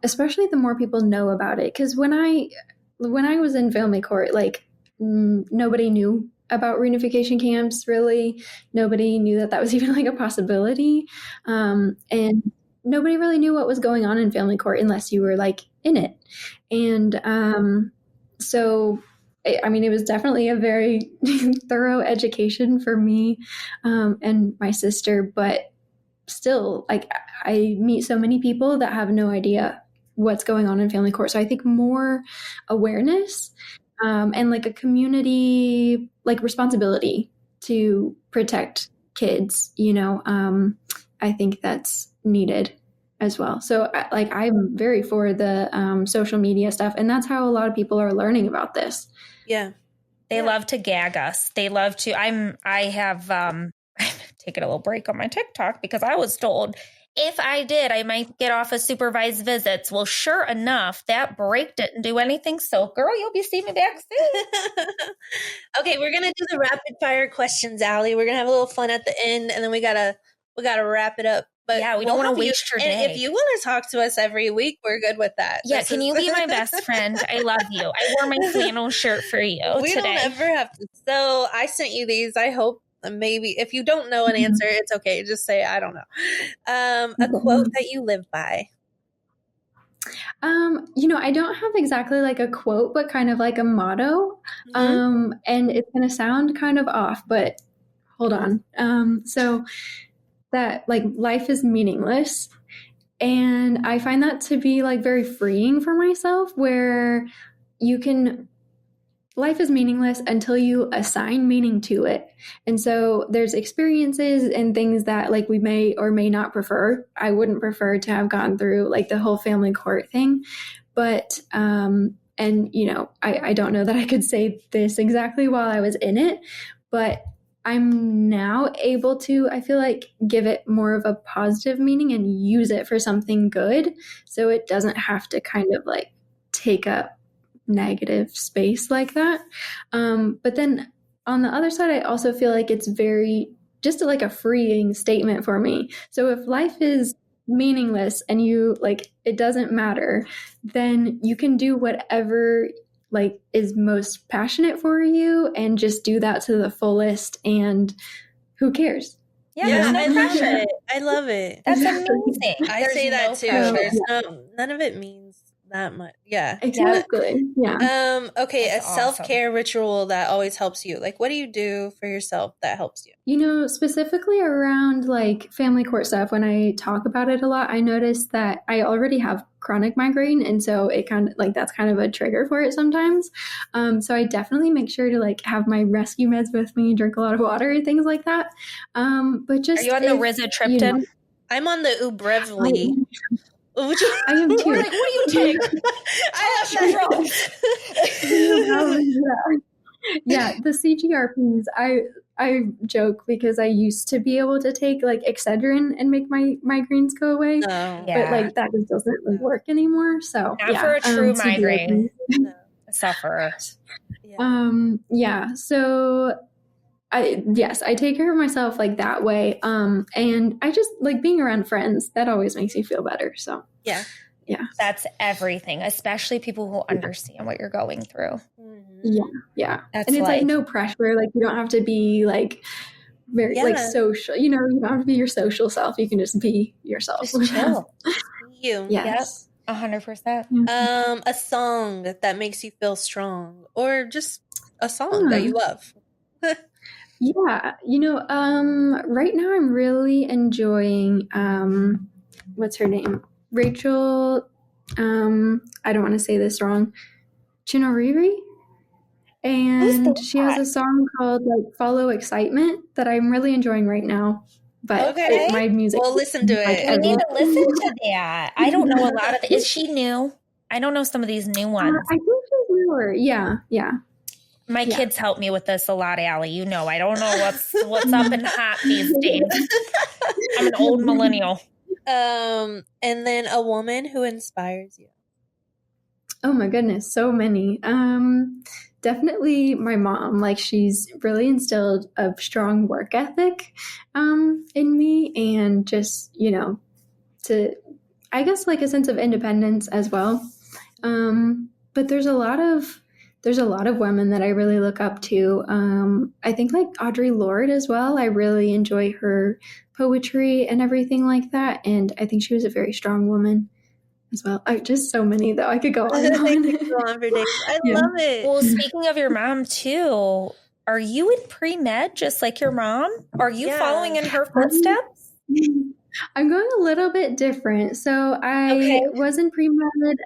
especially the more people know about it, because when I was in family court, like nobody knew about reunification camps. Really, nobody knew that was even like a possibility, and nobody really knew what was going on in family court unless you were like in it. And so, I mean, it was definitely a very thorough education for me and my sister, but still, like I meet so many people that have no idea what's going on in family court. So I think more awareness and like a community like responsibility to protect kids, I think that's needed as well. So like I'm very for the social media stuff, and that's how a lot of people are learning about this. Yeah. They love to gag us. They love to I have taken a little break on my TikTok because I was told if I did, I might get off of supervised visits. Well, sure enough, that break didn't do anything. So, girl, you'll be seeing me back soon. Okay, we're gonna do the rapid fire questions, Ally. We're gonna have a little fun at the end, and then we gotta wrap it up. But yeah, we don't want to waste your day. And if you want to talk to us every week, we're good with that. Yeah, can you be my best friend? I love you. I wore my flannel shirt for you we today. Don't ever have to. So I sent you these. I hope. Maybe if you don't know an answer, it's okay. Just say, I don't know. A quote that you live by. I don't have exactly like a quote, but kind of like a motto. And it's going to sound kind of off, but hold on. So that like life is meaningless. And I find that to be like very freeing for myself, where life is meaningless until you assign meaning to it. And so there's experiences and things that like we may or may not prefer. I wouldn't prefer to have gone through like the whole family court thing. But, I don't know that I could say this exactly while I was in it, but I'm now able to, I feel like, give it more of a positive meaning and use it for something good. So it doesn't have to kind of like take up negative space like that. But then on the other side, I also feel like it's very just like a freeing statement for me. So if life is meaningless and you like it doesn't matter, then you can do whatever like is most passionate for you and just do that to the fullest, and who cares? Yeah, there's no pressure. I love it. That's amazing. I say that too. There's none of it means that much. Yeah. Exactly. Yeah. Okay, That's a self-care ritual that always helps you. Like, what do you do for yourself that helps you? You know, specifically around like family court stuff, when I talk about it a lot, I notice that I already have chronic migraine. And so it kind of like, that's kind of a trigger for it sometimes. So I definitely make sure to like have my rescue meds with me, drink a lot of water, things like that. But just— Are you on the rizatriptan? You know, I'm on the Ubrevli. I am too. Like, what do you take? I have your drugs. Yeah, the CGRPs, I joke because I used to be able to take like Excedrin and make my migraines go away, but like that just doesn't really work anymore. So not for a true migraine sufferer. So I take care of myself like that way. And I just like being around friends. That always makes me feel better. So yeah. That's everything, especially people who understand what you're going through. Yeah. That's and it's like no pressure. Like you don't have to be like very like social, you don't have to be your social self. You can just be yourself. Just chill. You. Yes. 100%. A song that makes you feel strong, or just a song that you love. Yeah. Right now I'm really enjoying, what's her name? Rachel, I don't want to say this wrong, Chinoriri. And she has a song called like Follow Excitement that I'm really enjoying right now. But my music. We'll listen to it. We need to listen to that. I don't know a lot of it. Is she new? I don't know some of these new ones. I think she's newer. Yeah. My kids help me with this a lot, Ally. You know, I don't know what's up and hot these days. I'm an old millennial. And then a woman who inspires you. Oh my goodness, so many. Definitely my mom. Like she's really instilled a strong work ethic in me, and just I guess like a sense of independence as well. But there's a lot of women that I really look up to. I think like Audre Lorde as well. I really enjoy her poetry and everything like that, and I think she was a very strong woman as well. Just so many though. I could go on and on. I love it. Well, speaking of your mom too, are you in pre-med just like your mom? Are you following in her footsteps? I'm going a little bit different. So I was in pre-med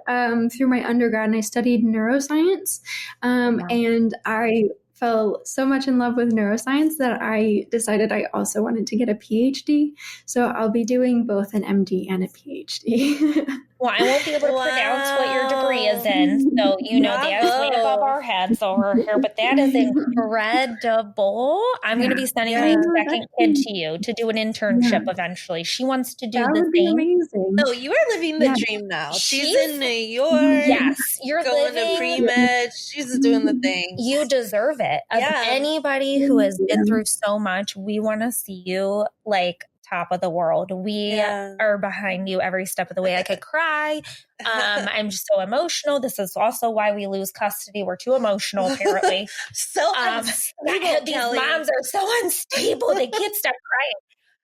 through my undergrad, and I studied neuroscience. And I fell so much in love with neuroscience that I decided I also wanted to get a PhD. So I'll be doing both an MD and a PhD. Well, I won't be able to pronounce what your degree is in. So, that's way above our heads over here. But that is incredible. I'm going to be sending my second kid to you to do an internship eventually. She wants to do the same. Amazing. No, you are living the dream now. She's in New York. Yes. You're going to pre-med. She's doing the thing. You deserve it. Of anybody who has been through so much, we want to see you like top of the world. We are behind you every step of the way. I could cry. I'm just so emotional. This is also why we lose custody. We're too emotional, apparently. These moms are so unstable. They can't stop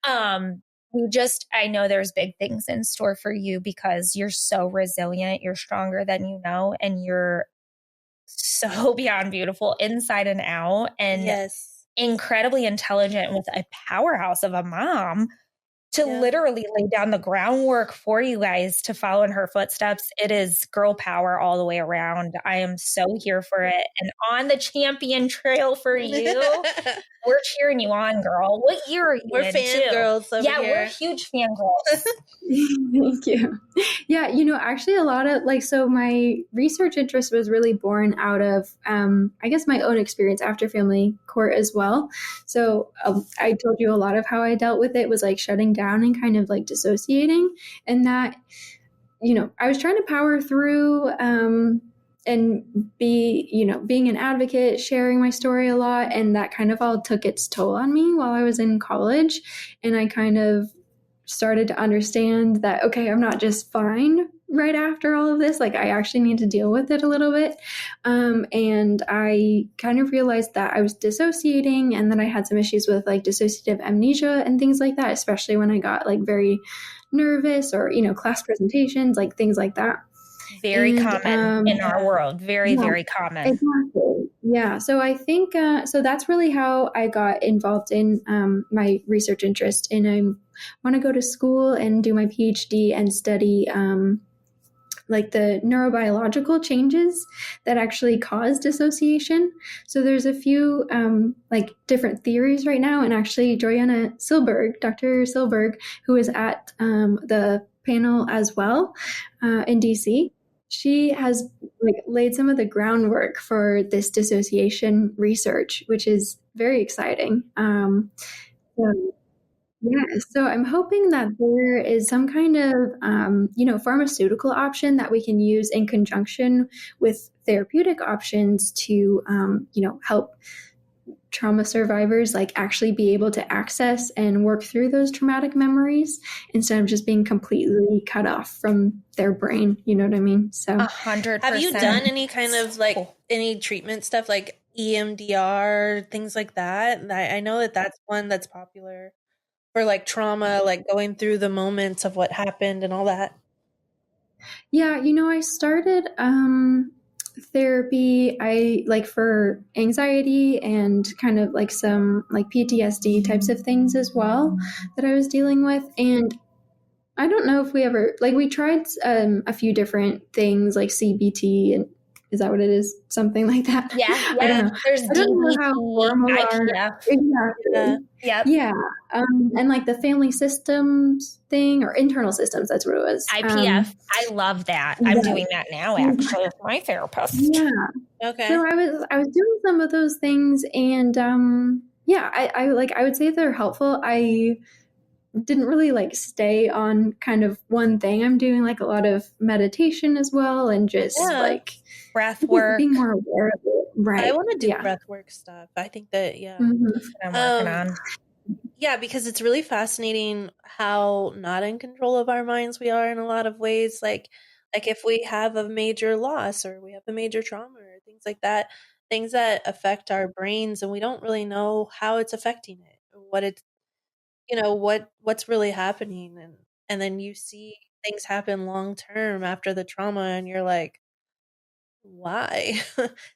crying. I know there's big things in store for you because you're so resilient. You're stronger than you know, and you're so beyond beautiful inside and out. And incredibly intelligent with a powerhouse of a mom to literally lay down the groundwork for you guys to follow in her footsteps. It is girl power all the way around. I am so here for it. And on the champion trail for you. We're cheering you on, girl. What year are you We're fangirls over here. We're huge fangirls. Thank you. Yeah, actually a lot of so my research interest was really born out of, I guess my own experience after family court as well. So I told you a lot of how I dealt with it was like shutting down and kind of like dissociating, and that, I was trying to power through, and being an advocate, sharing my story a lot. And that kind of all took its toll on me while I was in college. And I kind of started to understand that, okay, I'm not just fine right after all of this. Like, I actually need to deal with it a little bit. And I kind of realized that I was dissociating, and then I had some issues with like dissociative amnesia and things like that, especially when I got like very nervous or, class presentations, like things like that. Very common in our world. Very, very common. Exactly. Yeah. So I think, so that's really how I got involved in my research interest. And I want to go to school and do my PhD and study like the neurobiological changes that actually cause dissociation. So there's a few like different theories right now. And actually Dr. Silberg, who is at the panel as well in DC, she has like laid some of the groundwork for this dissociation research, which is very exciting. So I'm hoping that there is some kind of, pharmaceutical option that we can use in conjunction with therapeutic options to, help trauma survivors like actually be able to access and work through those traumatic memories instead of just being completely cut off from their brain. You know what I mean? So 100%. Have you done any kind of like any treatment stuff like EMDR, things like that? I know that that's one that's popular for like trauma, like going through the moments of what happened and all that. Yeah, I started therapy for anxiety and kind of like some like PTSD types of things as well that I was dealing with. And I don't know if we tried a few different things like CBT, and is that what it is? Something like that. Yeah. I don't know. There's IPF. Exactly. Yeah. And like the family systems thing or internal systems, that's what it was. IPF. I love that. I'm doing that now actually with my therapist. Yeah. Okay. So I was doing some of those things, and I would say they're helpful. I didn't really like stay on kind of one thing. I'm doing like a lot of meditation as well, and just like breath work, being more aware of it. Right. I want to do breath work stuff. I think that I'm working on. Yeah, because it's really fascinating how not in control of our minds we are in a lot of ways. Like if we have a major loss or we have a major trauma or things like that, things that affect our brains, and we don't really know how it's affecting it, or what it's, what's really happening. And then you see things happen long term after the trauma, and you're like, why?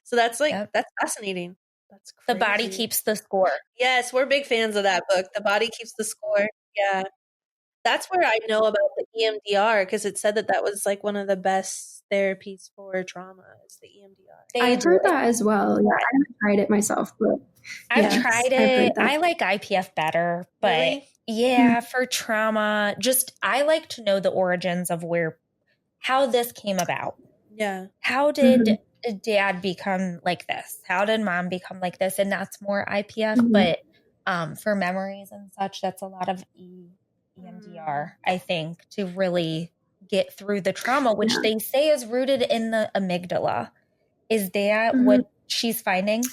So that's that's fascinating. That's crazy. The Body Keeps the Score. Yes, we're big fans of that book. The Body Keeps the Score. Yeah. That's where I know about the EMDR, because it said that was like one of the best therapies for trauma is the EMDR. I've heard that as well. Yeah, I haven't tried it myself, but I've tried it. I like IPF better, but really? For trauma, I like to know the origins of how this came about. Yeah. How did dad become like this? How did mom become like this? And that's more IPF, but for memories and such, that's a lot of EMDR, I think, to really get through the trauma, which they say is rooted in the amygdala. Is that what she's finding?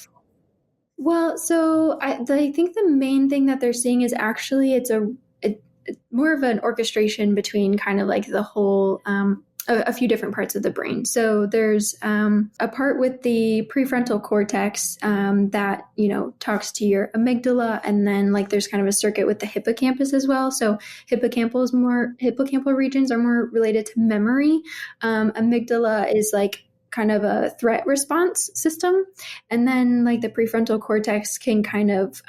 Well, so I think the main thing that they're seeing is actually it's more of an orchestration between kind of like the whole a few different parts of the brain. So there's a part with the prefrontal cortex that, talks to your amygdala. And then like there's kind of a circuit with the hippocampus as well. So hippocampal regions are more related to memory. Amygdala is like kind of a threat response system. And then like the prefrontal cortex can kind of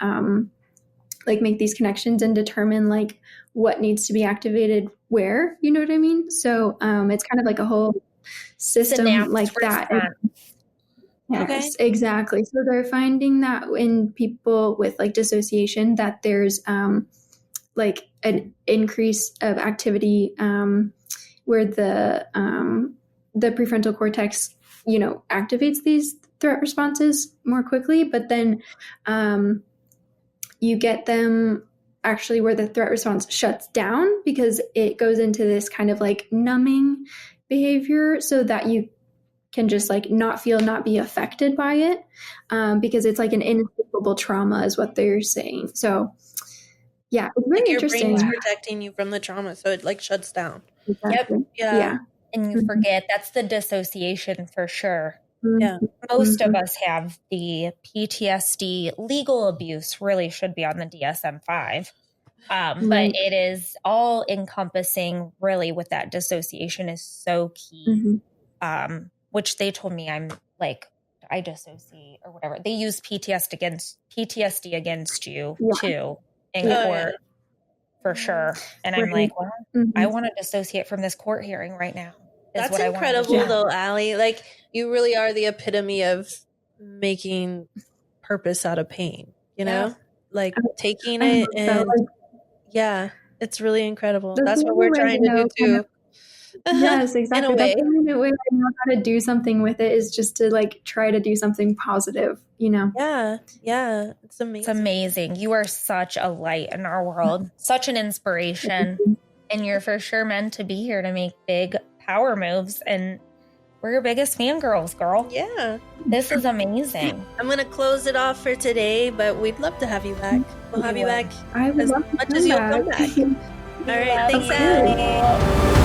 like make these connections and determine like what needs to be activated where, you know what I mean? So it's kind of like a whole system like that. Yes, exactly. So they're finding that in people with like dissociation that there's like an increase of activity where the prefrontal cortex, activates these threat responses more quickly, but then you get them actually where the threat response shuts down because it goes into this kind of like numbing behavior so that you can just like not be affected by it because it's like an inescapable trauma is what they're saying. So yeah, it's really interesting. Your brain's protecting you from the trauma, so it like shuts down. Exactly. Yep. Yeah. and you forget. That's the dissociation for sure. Yeah. Most of us have the PTSD. Legal abuse really should be on the DSM-5. But it is all encompassing, really, with that dissociation is so key. Which they told me I'm like, I dissociate or whatever. They use PTSD against you too in court for sure. And I'm like, well, I want to dissociate from this court hearing right now. That's incredible though, Ally. Like, you really are the epitome of making purpose out of pain, you know? Like taking it and it's really incredible. That's what we're trying to do too. Yes, exactly. That's the only way I know how to do something with it is just to like try to do something positive, you know? Yeah. It's amazing. It's amazing. You are such a light in our world, such an inspiration. And you're for sure meant to be here to make big power moves. And we're your biggest fangirls, girl. Yeah. This is amazing. I'm going to close it off for today, but we'd love to have you back. We'll have you back I would as love to much come as you'll back. come back. All right. Thanks, Ally.